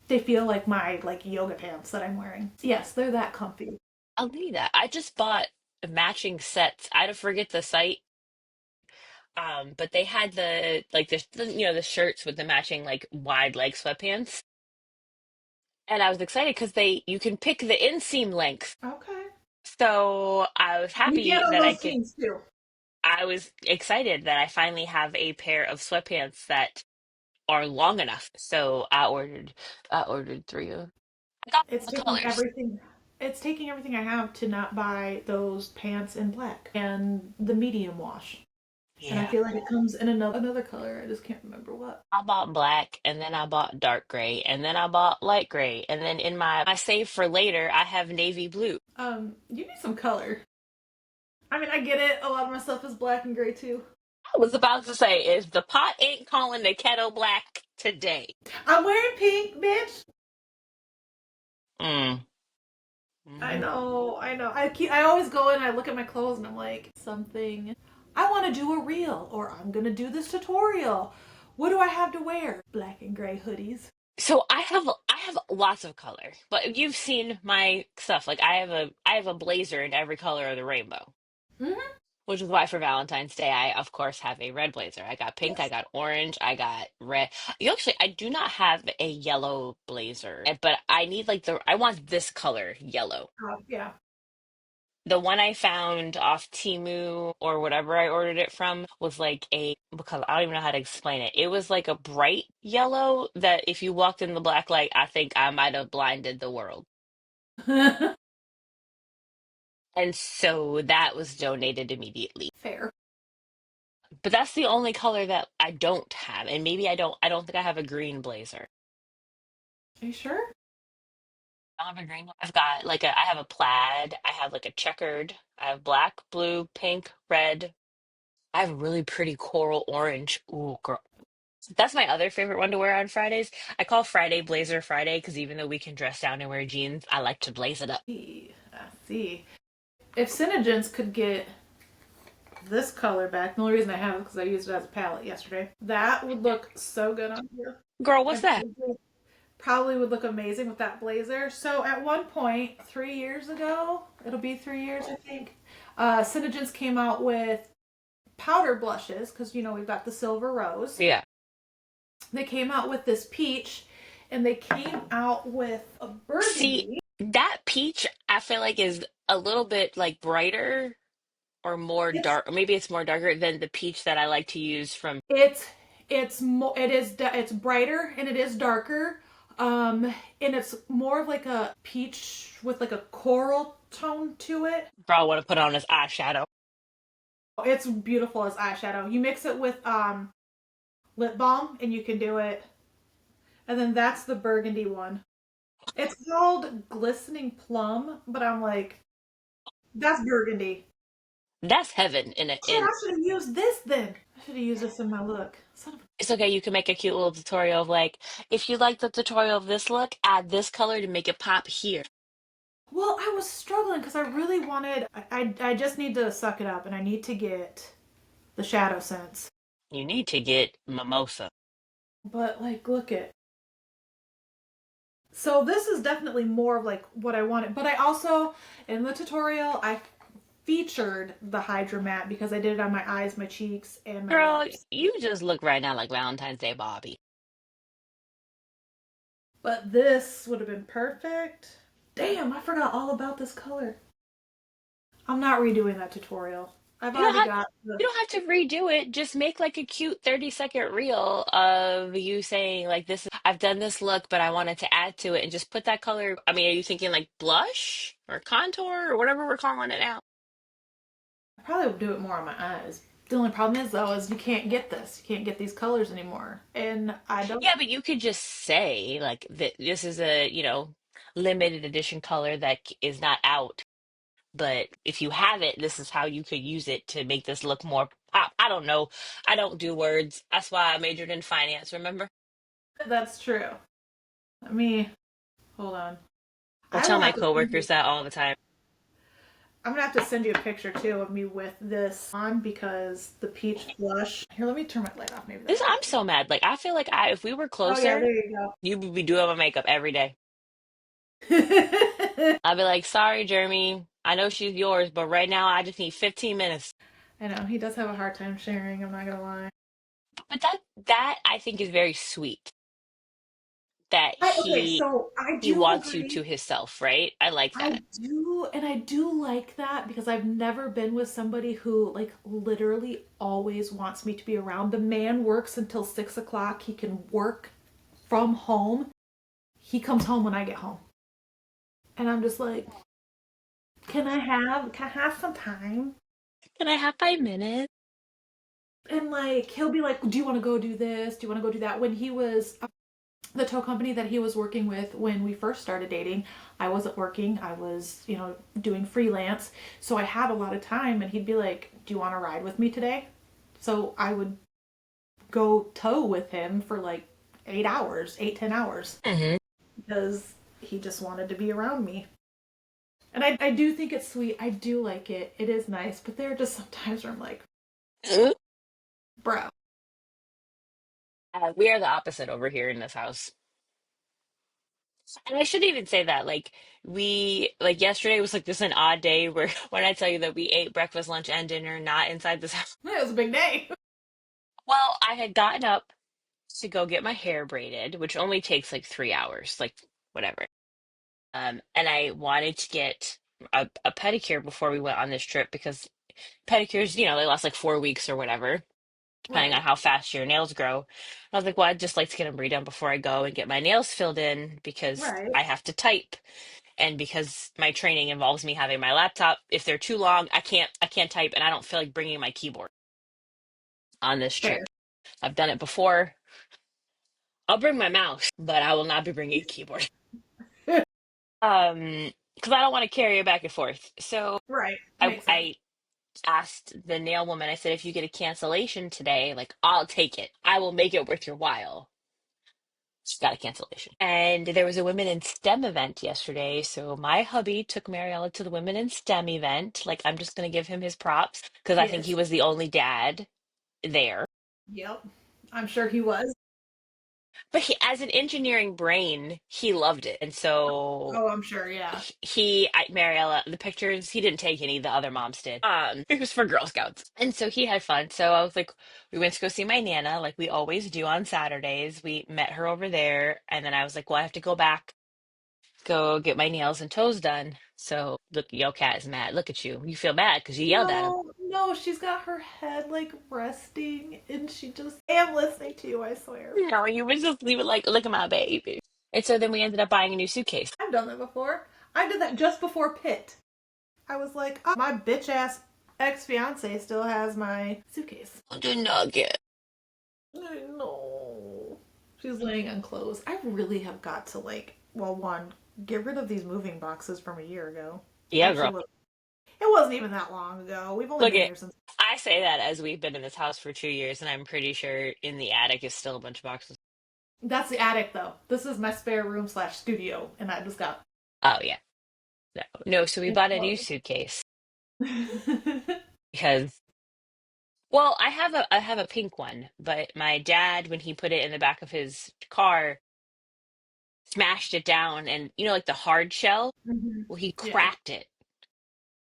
they feel like my like yoga pants that I'm wearing. Yes, they're that comfy. I'll need that. I just bought matching sets. I forget the site. But they had the like the shirts with the matching like wide leg sweatpants. And I was excited because you can pick the inseam length. Okay. So I was You get happy on that those jeans too. I was excited that I finally have a pair of sweatpants that are long enough. So I ordered three of them. I got It's the taking colors. everything. It's taking everything I have to not buy those pants in black and the medium wash. And I Yeah. feel like it comes in another color. I just can't remember what. I bought black and then I bought dark gray and then I bought light gray and then in my save for later I have navy blue. You need some color. I mean, I get it. A lot of my stuff is black and gray too. I was about to say if the pot ain't calling the kettle black today. I'm wearing pink, bitch. Mm. I Hmm. know, I know. I always go in, I look at my clothes and I'm like, something. I want to do a reel or I'm going to do this tutorial. What do I have to wear? Black and gray hoodies. So I have lots of color, but you've seen my stuff. Like I have a blazer in every color of the rainbow. Mhm. Which is why for Valentine's Day, I of course have a red blazer. I got pink, I Yes. got orange, I got red. You actually, I do not have a yellow blazer, but I need I want this color yellow. Yeah. The one I found off Temu or whatever I ordered it from was because I don't even know how to explain it. It was like a bright yellow that if you walked in the black light, I think I might have blinded the world. And so that was donated immediately. Fair. But that's the only color that I don't have. And maybe I don't think I have a green blazer. Are you sure? I don't have a green one. I have a plaid, I have like a checkered, I have black, blue, pink, red. I have a really pretty coral orange. Ooh, girl. That's my other favorite one to wear on Fridays. I call Friday Blazer Friday because even though we can dress down and wear jeans, I like to blaze it up. I see. If Synogens could get this color back, the only reason I have it is because I used it as a palette yesterday. That would look so good on here. Girl, what's I that? probably would look amazing with that blazer. So at one point, 3 years ago, it'll be 3 years, I think. Synogens came out with powder blushes because we've got the silver rose. Yeah. They came out with this peach, and they came out with a See, burgundy. that peach I feel like is a little bit like brighter or more It's dark, or maybe it's more darker than the peach that I like to use from. it's it's brighter and it is darker. And it's more of like a peach with like a coral tone to it. Bro, want to put on his eyeshadow. It's beautiful as eyeshadow. You mix it with lip balm and you can do it. And then that's the burgundy one. It's called glistening plum, but I'm like, that's burgundy. That's heaven Shit, in I should have used this then. I should have used this in my look. Son of a... it's okay, you can make a cute little tutorial of like, if you like the tutorial of this look, add this color to make it pop here. Well, I was struggling because I really wanted. I just need to suck it up, and I need to get the shadow sense. You need to get mimosa. But like, look at. So this is definitely more of like what I wanted. But I also in the tutorial I featured the Hydra Matte because I did it on my eyes, my cheeks, and my Girl, lips. you just look right now like Valentine's Day Bobby. But this would have been perfect. Damn, I forgot all about this color. I'm not redoing that tutorial. I've You don't already have got the. you don't have to redo it. Just make like a cute 30-second reel of you saying like this is I've done this look, but I wanted to add to it and just put that color. I mean, are you thinking like blush or contour or whatever we're calling it now? I probably would do it more on my eyes. The only problem is though is you can't get this. You can't get these colors anymore, and I don't. Yeah, but you could just say like that this is a, limited edition color that is not out. But if you have it, this is how you could use it to make this look more pop. I don't know. I don't do words. That's why I majored in finance, remember? That's true. Let me hold on. I I tell will my have to send you. coworkers that all the time. I'm gonna have to send you a picture too of me with this on because the peach blush. Here, let me turn my light off. Maybe This that'll I'm help me. so mad. Like I feel like if we were Oh yeah, closer, there you you would be doing my makeup every day. go. I'd be like, sorry, Jeremy. I know she's yours, but right now I just need 15 minutes. I know he does have a hard time sharing. I'm not gonna lie. But that I think is very sweet. That Okay, he so I he do wants you agree. to himself, right? I like I that. do, and I do like that because I've never been with somebody who, like, literally always wants me to be around. The man works until 6 o'clock. He can work from home. He comes home when I get home. And I'm just like, can I have some time? Can I have 5 minutes? And like, he'll be like, do you want to go do this? Do you want to go do that? When he was the tow company that he was working with when we first started dating, I wasn't working. I was, doing freelance. So I had a lot of time and he'd be like, "Do you want to ride with me today?" So I would go tow with him for like 8 hours, 8, 10 hours Hmm. because he just wanted to be around me. And I do think it's sweet. I do like it. It is nice. But there are just sometimes where I'm like, bro. We are the opposite over here in this house. And I shouldn't even say that. Like yesterday was like this an odd day where when I tell you that we ate breakfast, lunch, and dinner not inside this house. It was a big day. Well, I had gotten up to go get my hair braided, which only takes like 3 hours, like whatever. And I wanted to get a pedicure before we went on this trip because pedicures, they last like 4 weeks or whatever, depending on Right. how fast your nails grow. And I was like, well, I'd just like to get them redone before I go and get my nails filled in because Right. I have to type. And because my training involves me having my laptop, if they're too long, I can't type and I don't feel like bringing my keyboard on this Fair. trip. I've done it before. I'll bring my mouse, but I will not be bringing a keyboard. Because I don't want to carry it back and forth. So Right. I Makes sense. I asked the nail woman, I said, if you get a cancellation today, like I'll take it. I will make it worth your while. She got a cancellation. And there was a Women in STEM event yesterday. So my hubby took Mariella to the Women in STEM event. Like, I'm just going to give him his props because I think he Yes. was the only dad there. Yep. I'm sure he was. But as an engineering brain, he loved it. And so Oh, I'm sure, yeah. Mariella, the pictures, he didn't take any, the other moms did. It was for Girl Scouts. And so he had fun. So I was like, we went to go see my Nana, like we always do on Saturdays. We met her over there. And then I was like, well, I have to go back, go get my nails and toes done. So look, your cat is mad. Look at you. You feel bad because you yelled at him. No, no, she's got her head like resting and she just I am listening to you, I swear. No, you would just leave it like, look at my baby. And so then we ended up buying a new suitcase. I've done that before. I did that just before Pitt. I was like, oh, my bitch ass ex fiance still has my suitcase. I did not get. I know. She's laying on clothes. I really have got to like, well, one, get rid of these moving boxes from a year ago. Yeah, girl. Actually, it wasn't even that long ago. We've only Look been at. here since. I say that as we've been in this house for 2 years, and I'm pretty sure in the attic is still a bunch of boxes. That's the attic though. This is my spare room slash studio, and I just got Oh yeah. No, no. So we it's bought a new clothes. suitcase because, well, I have a pink one, but my dad, when he put it in the back of his car, smashed it down, and like the hard shell. Mhm. Well, he Yeah. cracked it.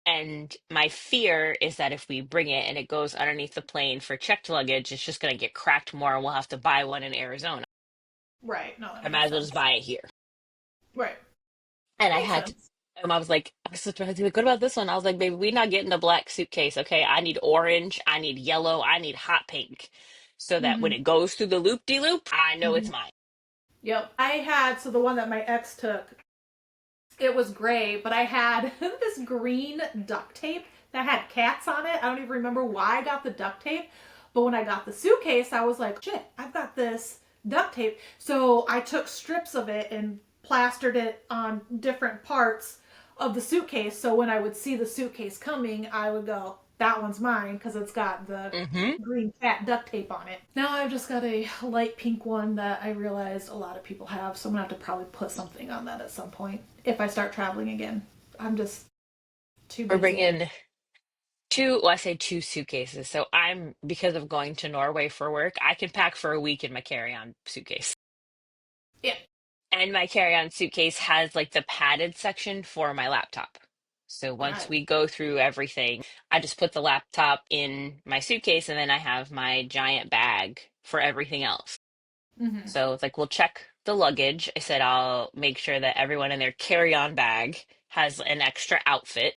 And my fear is that if we bring it and it goes underneath the plane for checked luggage, it's just going to get cracked more and we'll have to buy one in Arizona. Right. No, that I might makes as well just sense. buy it here. Right. And I Makes had to, sense. and I was like, what about this one? I was like, baby, we're not getting the black suitcase. Okay. I need orange. I need yellow. I need hot pink. So that when Hmm. it goes through the loop de loop, I know it's Hmm. mine. Yep. I had so the one that my ex took, it was gray, but I had this green duct tape that had cats on it. I don't even remember why I got the duct tape, but when I got the suitcase, I was like, shit, I've got this duct tape. So I took strips of it and plastered it on different parts of the suitcase. So when I would see the suitcase coming, I would go, that one's mine because it's got the Hmm. green cat duct tape on it. Now I've just got a light pink one that I realized a lot of people have, so I'm gonna have to probably put something on that at some point if I start traveling again. I'm just too We're busy. bringing two, well, I say two suitcases. So because of going to Norway for work, I can pack for a week in my carry-on suitcase. Yeah. And my carry-on suitcase has like the padded section for my laptop. So once Nice. we go through everything, I just put the laptop in my suitcase and then I have my giant bag for everything else. Mm-hmm. So it's like we'll check the luggage. I said I'll make sure that everyone in their carry-on bag has an extra outfit.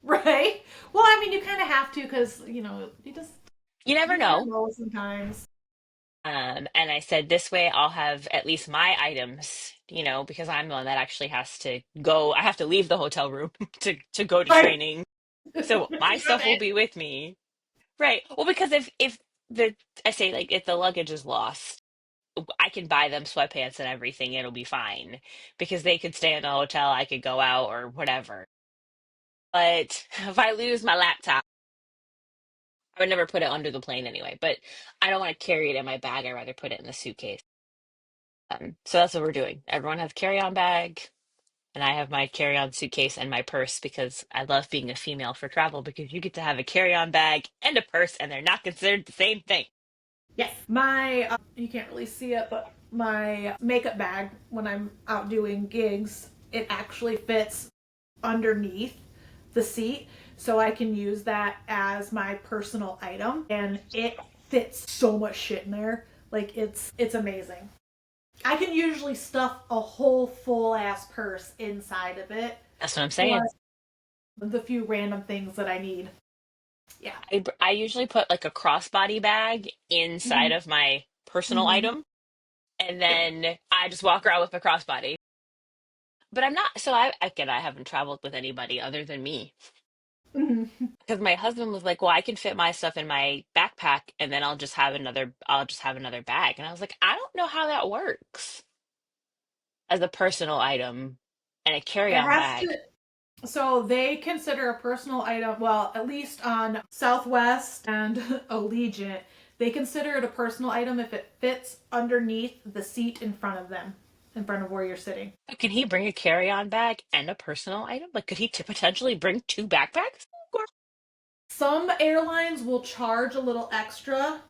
Right. Well, I mean, you kind of have to because You never you never know. know sometimes. And I said, this way I'll have at least my items, because I'm the one that actually has to go. I have to leave the hotel room to go to Right. training. So my You have stuff will it. be with me. Right. Well, because if the I say like if the luggage is lost, I can buy them sweatpants and everything, it'll be fine. Because they could stay in the hotel, I could go out or whatever. But if I lose my laptop, I would never put it under the plane anyway. But I don't want to carry it in my bag. I'd rather put it in the suitcase. So that's what we're doing. Everyone has carry-on bag, and I have my carry-on suitcase and my purse because I love being a female for travel because you get to have a carry-on bag and a purse, and they're not considered the same thing. Yes. My you can't really see it, but my makeup bag when I'm out doing gigs, it actually fits underneath the seat, so I can use that as my personal item, and it fits so much shit in there. Like it's amazing. I can usually stuff a whole full ass purse inside of it, That's what I'm saying. plus the few random things that I need. Yeah. I usually put like a crossbody bag inside Mm-hmm. of my personal Mm-hmm. item, and Yep. then I just walk around with a crossbody. But I'm not, so I haven't traveled with anybody other than me. Mm-hmm. Because my husband was like, "Well, I can fit my stuff in my backpack, and then I'll just have another bag." And I was like, "I don't know how that works as a personal item and a It carry-on has bag." to. So they consider a personal item, well, at least on Southwest and Allegiant, they consider it a personal item if it fits underneath the seat in front of them, in front of where you're sitting. Can he bring a carry-on bag and a personal item? Like, could he potentially bring two backpacks? Or- Some airlines will charge a little extra,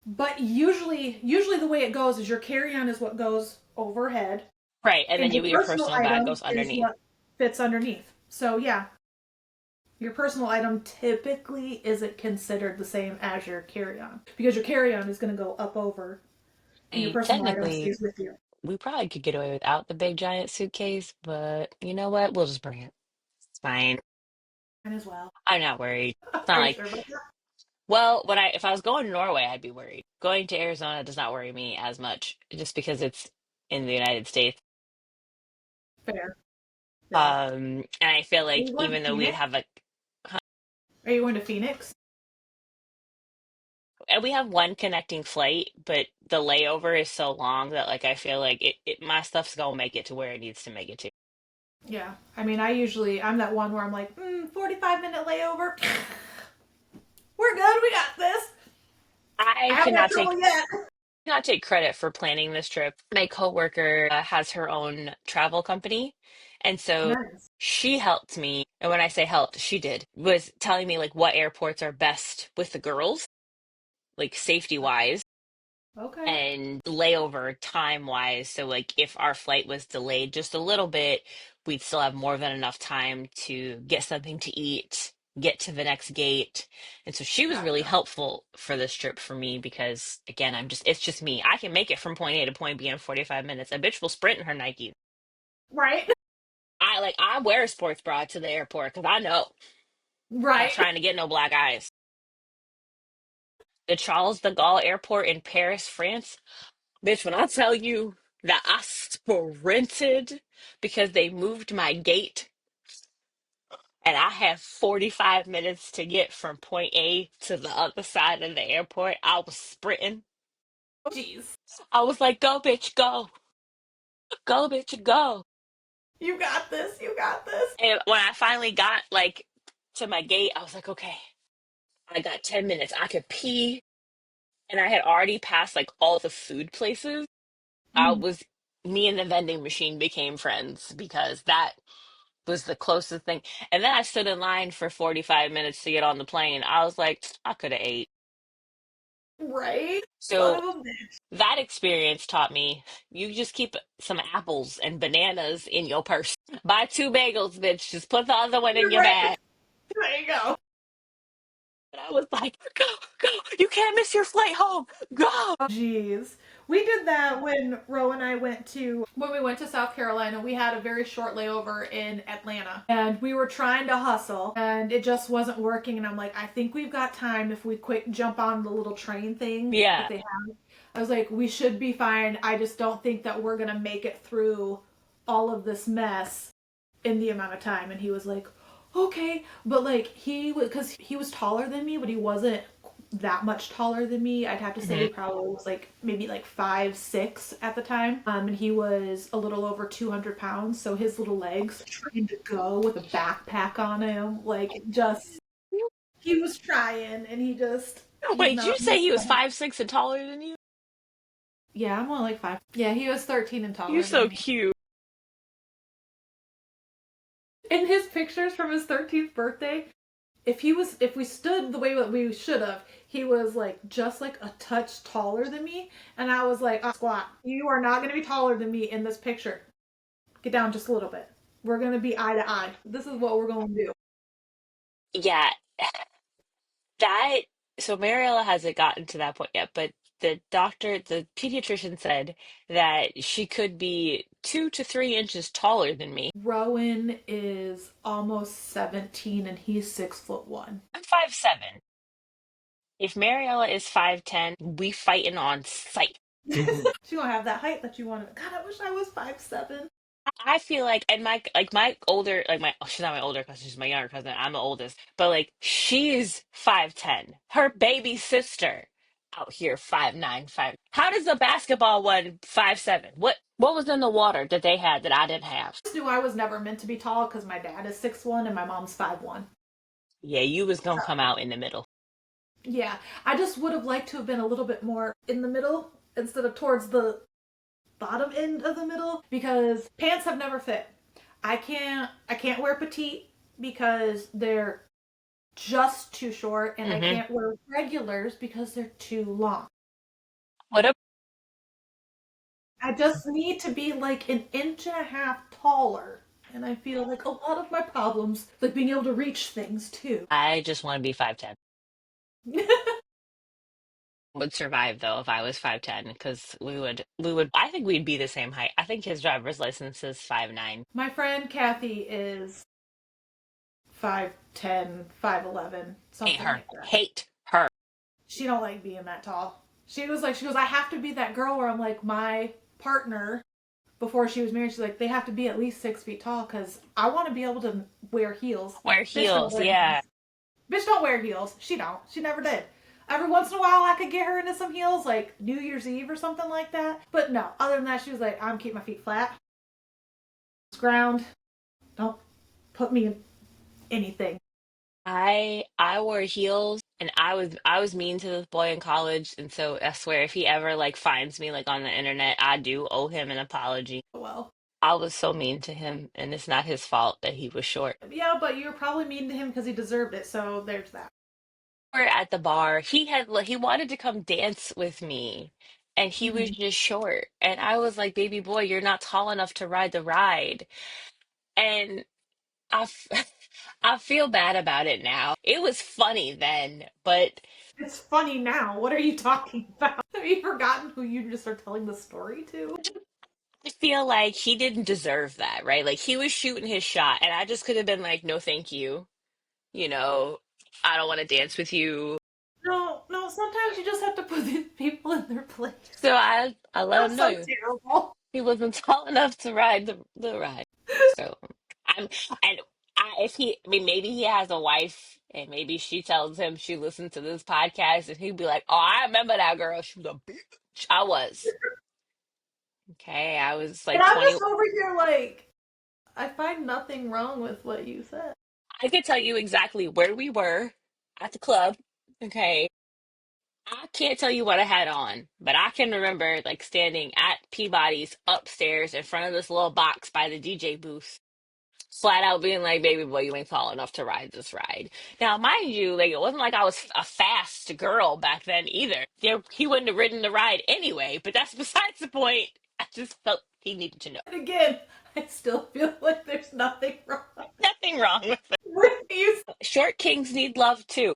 but usually the way it goes is your carry-on is what goes overhead, Right, and and then your your personal personal bag item goes is underneath. what fits underneath. So yeah, your personal item typically isn't considered the same as your carry-on because your carry-on is going to go up over and your And personal item technically, stays with you. we probably could get away without the big giant suitcase, but you know what? We'll just bring it. fine. Mine as well. I'm not worried. It's not Are you like, sure about that? well, when if I was going to Norway, I'd be worried. Going to Arizona does not worry me as much, just because it's in the United States. Fair. Fair. And I feel Are like you going to even though we'd Phoenix? have a, Are you going to Phoenix? and we have one connecting flight, but the layover is so long that like I feel like my stuff's gonna make it to where it needs to make it to. Yeah. I mean, I'm that one where I'm like, 45-minute layover. We're good. We got this. I I haven't had cannot trouble yet. take credit for planning this trip. My coworker has her own travel company, and Oh, so nice. she helped me. And when I say helped, she did was telling me like what airports are best with the girls, like safety wise Okay. and layover time wise. So like if our flight was delayed just a little bit, we'd still have more than enough time to get something to eat, get to the next gate. And so she was really Gotcha. helpful for this trip for me because again, it's just me. I can make it from point A to point B in 45 minutes. A bitch will sprint in her Nike. Right. I wear a sports bra to the airport because I know not Right. trying to get no black eyes. The Charles de Gaulle Airport in Paris, France. Bitch, when I tell you that I sprinted because they moved my gate and I had 45 minutes to get from point A to the other side of the airport, I was sprinting. Oh, jeez. I was like, go, bitch, go. Go, bitch, go. You got this. You got this. And when I finally got like to my gate, I was like, okay, I got 10 minutes. I could pee. And I had already passed like all the food places. I Mm. was, me and the vending machine became friends because that was the closest thing. And then I stood in line for 45 minutes to get on the plane. I was like, I could have ate. Right. Son So of a bitch. that experience taught me you just keep some apples and bananas in your purse. Buy two bagels, bitch. Just put the other one in You're your right. bag. There you go. And I was like, go, go. You can't miss your flight home. Go. Oh, jeez. We did that when Ro and I went to South Carolina. We had a very short layover in Atlanta, and we were trying to hustle, and it just wasn't working. And I'm like, I think we've got time if we quick jump on the little train thing that Yeah. they have. I was like, we should be fine. I just don't think that we're gonna make it through all of this mess in the amount of time. And he was like, okay, but like he was, because he was taller than me, but he wasn't that much taller than me. I'd have to say he Hmm. probably was like maybe like 5'6" at the time. And he was a little over 200 pounds, so his little legs trying to go with a backpack on him, like just he was trying, and he's Wait, did you not. say he was 5'6" and taller than you? Yeah, I'm only like 5. Yeah, he was 13 and You're taller than so me. cute. In his pictures from his 13th birthday, if we stood the way that we should have, he was like just like a touch taller than me, and I was like, squat. You are not going to be taller than me in this picture. Get down just a little bit. We're going to be eye to eye. This is what we're going to do. Yeah, that so Mariella hasn't gotten to that point yet, but the pediatrician said that she could be 2 to 3 inches taller than me. Rowan is almost 17 and he's 6'1". I'm 5'7". If Mariella is 5'10", we fighting on sight. She don't have that height that you wanted. God, I wish I was 5'7". I feel like, and my older, like my, oh, she's not my older cousin, she's my younger cousin. I'm the oldest, but like she's 5'10". Her baby sister out here 5'9", 5. How does the basketball one 5'7"? What was in the water that they had that I didn't have? I just knew I was never meant to be tall because my dad is 6'1" and my mom's 5'1". Yeah, you was gonna come out in the middle. Yeah, I just would have liked to have been a little bit more in the middle instead of towards the bottom end of the middle because pants have never fit. I can't wear petite because they're just too short, and I Hmm. can't wear regulars because they're too long. What up? I just need to be like an inch and a half taller. And I feel like a lot of my problems, like being able to reach things too. I just want to be 5'10". Would survive though if I was 5'10", because we would I think we'd be the same height. I think his driver's license is 5'9". My friend Kathy is 5'10", 5'11", Hate something her. like that. Hate her. She don't like being that tall. She goes, I have to be that girl where I'm like, my partner, before she was married, she's like, they have to be at least 6 feet tall because I want to be able to wear heels. Wear Bitch don't heels, wear yeah. heels. Bitch don't wear heels. She don't. She never did. Every once in a while, I could get her into some heels, like New Year's Eve or something like that. But no, other than that, she was like, I'm keep my feet flat. Ground. Don't put me in anything. I wore heels and I was mean to this boy in college, and so I swear if he ever like finds me like on the internet, I do owe him an apology. Well, I was so mean to him, and it's not his fault that he was short. yeah, but you were probably mean to him because he deserved it. So there's that. We're at the bar. He wanted to come dance with me, and he was Mm-hmm. just short. And I was like, "Baby boy, you're not tall enough to ride the ride." And I f- I feel bad about it now. It was funny then, but It's funny now. What are you talking about? Have you forgotten who you just are telling the story to? I feel like he didn't deserve that, right? Like he was shooting his shot, and I just could have been like, "No, thank you. You know, I don't want to dance with you." No, no. Sometimes you just have to put these people in their place. So I let That's him so know terrible. he wasn't tall enough to ride the ride. So I'm and if I mean, maybe he has a wife, and maybe she tells him she listened to this podcast, and he'd be like, "Oh, I remember that girl. She was a bitch." I was. Okay, I was And like I'm 20. just over here like, I find nothing wrong with what you said. I could tell you exactly where we were at the club. Okay. I can't tell you what I had on, but I can remember like standing at Peabody's upstairs in front of this little box by the DJ booth, flat out being like, "Baby boy, you ain't tall enough to ride this ride." Now, mind you, like it wasn't like I was a fast girl back then either. He wouldn't have ridden the ride anyway, but that's besides the point. I just felt he needed to know. And again, I still feel like there's nothing wrong Nothing wrong with it. with you. Short kings need love too.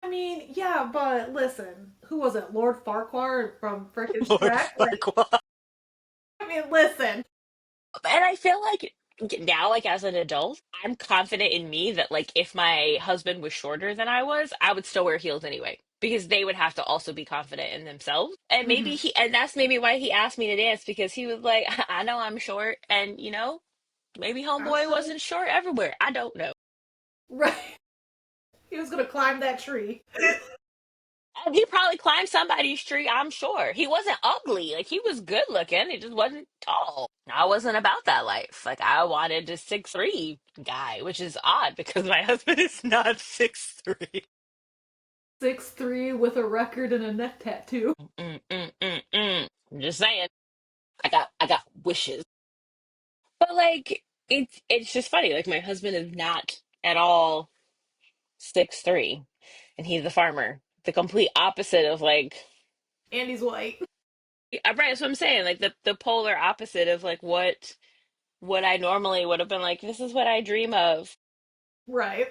I mean, yeah, but listen, who was it? Lord Farquhar from frickin' Lord Shrek? Like, Farquaad. I mean, listen. And I feel like now, like as an adult, I'm confident in me that like if my husband was shorter than I was, I would still wear heels anyway. Because they would have to also be confident in themselves. And Mm-hmm. and that's maybe why he asked me to dance, because he was like, "I know I'm short, and maybe I'm homeboy still wasn't short everywhere. I don't know." right. He was gonna climb that tree. And he probably climbed somebody's tree, I'm sure. He wasn't ugly. Like he was good looking. He just wasn't tall. I wasn't about that life. Like I wanted a 6'3" guy, which is odd because my husband is not 6'3". 6'3" with a record and a neck tattoo. I'm just saying. I got wishes. But like it's just funny. Like my husband is not at all 6'3", and he's a farmer. The complete opposite of like And he's white. right, that's what I'm saying. Like the polar opposite of like what I normally would have been like, this is what I dream of. Right.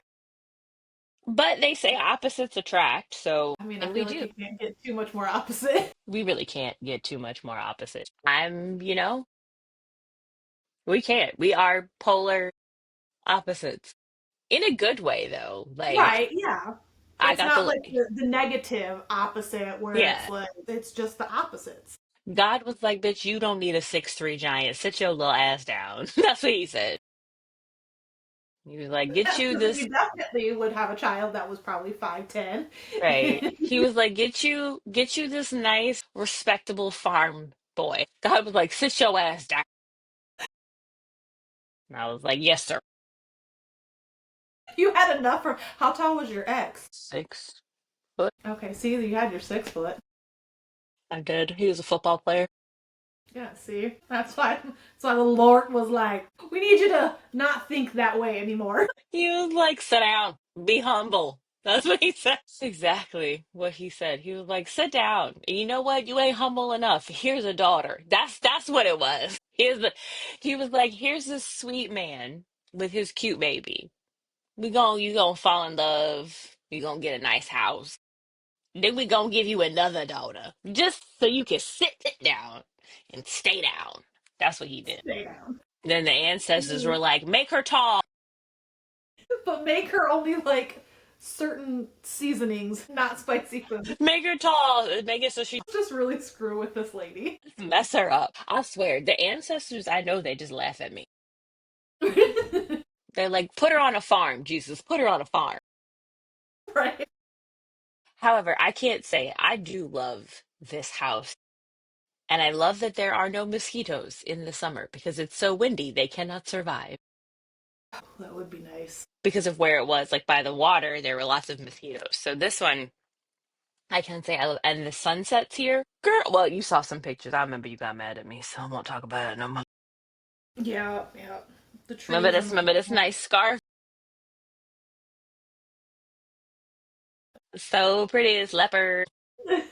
But they say opposites attract, so, I mean, I and we feel like do. you can't get too much more opposite. We really can't get too much more opposite. We can't. We are polar opposites. In a good way, though. Like, Right, yeah. I It's got not the, like the negative opposite where it's yeah. like, it's just the opposites. God was like, "Bitch, you don't need a 6'3" giant. Sit your little ass down." That's what he said. He was like, "Get Yes, you because this." you definitely would have a child that was probably 5'10". Right. He was like, get you this nice, respectable farm boy. God was like, "Sit your ass down." And I was like, "Yes, sir." You had enough for how tall was your ex? 6 foot. Okay, see, you had your 6 foot. I did. He was a football player. Yeah, see, that's why the Lord was like, we need you to not think that way anymore. He was like, "Sit down, be humble." That's what he said. That's exactly what he said. He was like, "Sit down. And you know what? You ain't humble enough. Here's a daughter." That's what it was. He was like, "Here's this sweet man with his cute baby. You gonna fall in love. You gonna get a nice house. Then we gonna give you another daughter, just so you can sit down and stay down." That's what he did. Stay down. Then the ancestors were like, "Make her tall." But But make her only like certain seasonings, not spicy food. Make her tall. Make it so she Just really screw with this lady. mess her up. I swear, the ancestors, I know they just laugh at me. They're like, put her on a farm, Jesus, put her on a farm. Right. However, I can't say I do love this house. And I love that there are no mosquitoes in the summer because it's so windy they cannot survive. That would be nice. Because of where it was, like by the water, there were lots of mosquitoes. So this one, I can say I love, and the sunsets here, girl. Well, you saw some pictures. I remember you got mad at me, so I won't talk about it no more. Yeah, yeah. The Remember trees this? and Remember this nice scarf? So pretty, this leopard. the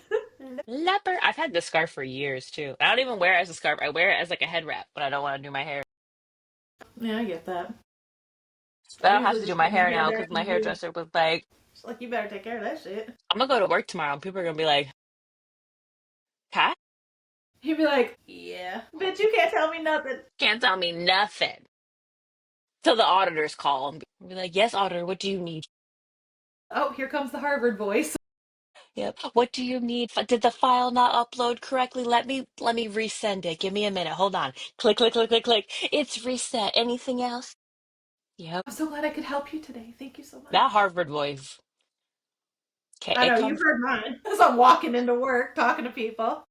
Leopard. I've had this scarf for years too. I don't even wear it as a scarf. I wear it as like a head wrap when I don't want to do my hair. Yeah, I get that. But I I don't have usually to do just my get my hair hair now back because my in you. hairdresser was like, She's like, you better take care of that shit. I'm gonna go to work tomorrow and people are gonna be like, Kat, He'd be like, yeah. Bitch, you can't tell me nothing. can't tell me nothing. Till the auditors call and be like, yes, auditor, what do you need? Oh, here comes the Harvard voice. Yep. What do you need? Did the file not upload correctly? Let me resend it. Give me a minute. Hold on. Click, click, click, click, click. It's reset. Anything else? Yep. I'm so glad I could help you today. Thank you so much. That Harvard voice. Okay, I it know, you've comes. heard mine. As I'm walking into work, talking to people.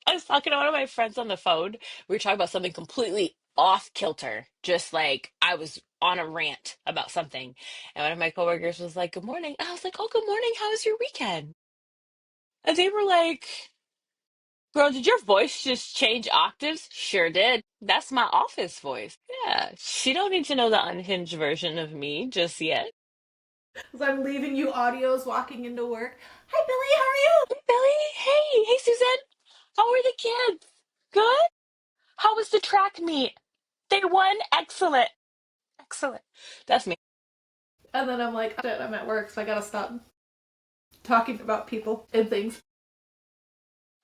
I was talking to one of my friends on the phone. We were talking about something completely off kilter. Just like I was on a rant about something. And one of my coworkers was like, good morning. I was like, oh, good morning. How was your weekend? And they were like, girl, did your voice just change octaves? Sure did. That's my office voice. Yeah, she don't need to know the unhinged version of me just yet. As I'm leaving you audios walking into work. Hi, Billy, how are you? Hey, Billy. Hey, Suzanne. How are the kids? Good? How was the track meet? They won? Excellent. Excellent. That's me. And then I'm like, shit, I'm at work, so I gotta stop talking about people and things.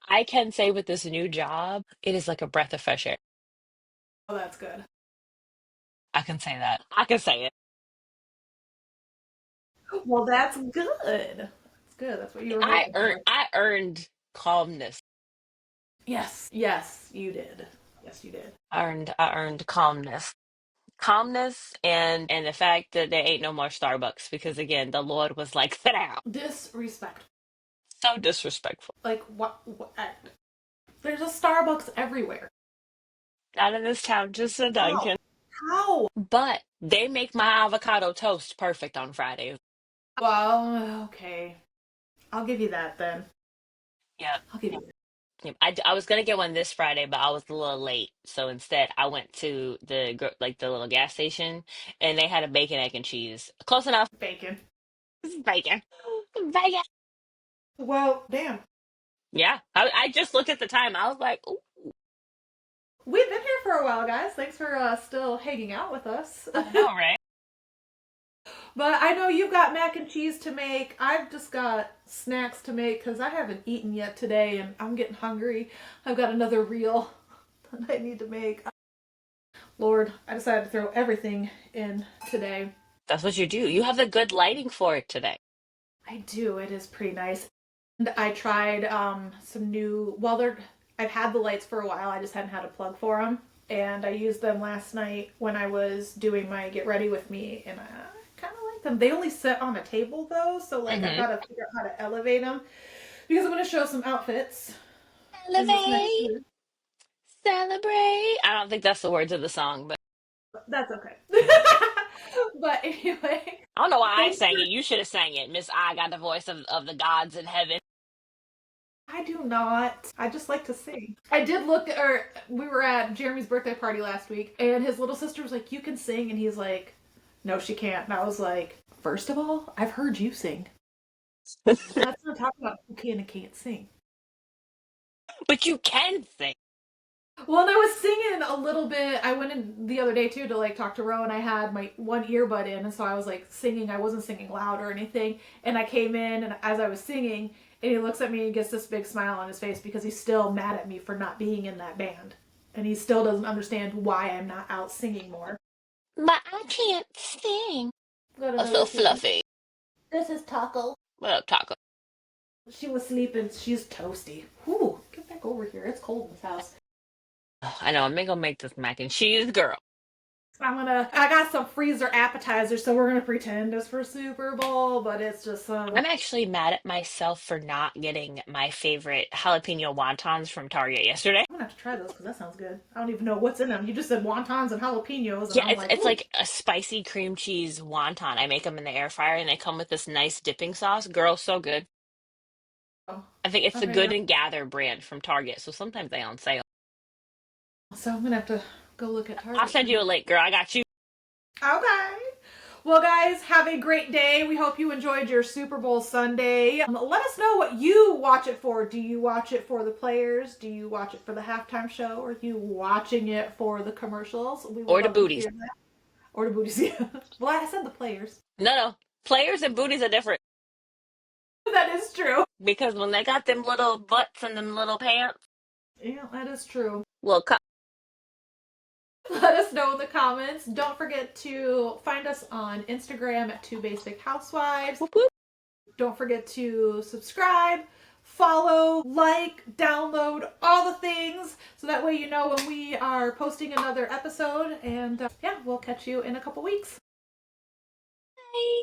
I can say with this new job, it is like a breath of fresh air. Oh, that's good. I can say that. I can say it. Well, that's good. That's good. That's what you were hoping for. I earned calmness. Yes, yes, you did. Yes, you did. I earned calmness. Calmness and the fact that there ain't no more Starbucks because again, the Lord was like, sit down. Disrespect. So disrespectful. Like, what? There's a Starbucks everywhere. Not in this town, just a How? Dunkin'. How? But they make my avocado toast perfect on Fridays. Well, okay. I'll give you that then. Yeah. I'll give you that. Yep. I was gonna get one this Friday, but I was a little late. So instead, I went to like the little gas station, and they had a bacon, egg, and cheese. Close enough. Bacon. Bacon. Bacon. Well, damn. Yeah. I just looked at the time. I was like, ooh, We've been here for a while, guys. Thanks for still hanging out with us. I know, right? But I know you've got mac and cheese to make. I've just got snacks to make because I haven't eaten yet today and I'm getting hungry. I've got another reel that I need to make. Lord, I decided to throw everything in today. That's what you do. You have the good lighting for it today. I do. It is pretty nice. And I tried some new. Well, I've had the lights for a while. I just hadn't had a plug for them, and I used them last night when I was doing my get ready with me, and I kind of like them. They only sit on a table though, so like I Hmm. gotta figure out how to elevate them because I'm gonna show some outfits in this next Elevate, year. celebrate. I don't think that's the words of the song, but That's okay. But anyway, I don't know why I thanks sang for. it. You should have sang it. Miss I got the voice of the gods in heaven. I do not. I just like to sing. I did look, or we were at Jeremy's birthday party last week, and his little sister was like, "You can sing," and he's like, "No, she can't." And I was like, "First of all, I've heard you sing. Let's not talk about who can and can't sing." But you can sing. Well, and I was singing a little bit. I went in the other day too to like talk to Ro, and I had my one earbud in, and so I was like singing. I wasn't singing loud or anything. And I came in, and as I was singing, and he looks at me and gets this big smile on his face because he's still mad at me for not being in that band, and he still doesn't understand why I'm not out singing more. But I can't sing. Got Oh, so another kitty. fluffy. This is Taco. What up, Taco? She was sleeping. She's toasty. Whew, get back over here. It's cold in this house. Oh, I know. I'm gonna make this mac and cheese, girl. I got some freezer appetizers, so we're gonna pretend it's for Super Bowl, but it's just I'm actually mad at myself for not getting my favorite jalapeno wontons from Target yesterday. I'm gonna have to try those because that sounds good. I don't even know what's in them. You just said wontons and jalapenos, and Yeah, I'm like, it's ooh. like a spicy cream cheese wonton. I make them in the air fryer, and they come with this nice dipping sauce. Girl, so good. Oh, I think it's the okay, Good and Gather brand from Target, so sometimes they on sale. so I'm gonna have to go look at I'll Target send you a tonight. link, girl. I got you. Okay. Well, guys, have a great day. We hope you enjoyed your Super Bowl Sunday. Let us know what you watch it for. Do you watch it for the players? Do you watch it for the halftime show? Or are you watching it for the commercials? We would Or the love to booties. hear that. Or the booties, yeah. Well, I said the players. No, no. Players and booties are different That is true. because when they got them little butts and them little pants, Yeah, that is true. well, Let us know in the comments. Don't forget to find us on Instagram at Two Basic Housewives. whoop, whoop. Don't forget to subscribe, follow, like, download, all the things, so that way you know when we are posting another episode. And yeah, we'll catch you in a couple weeks. Bye.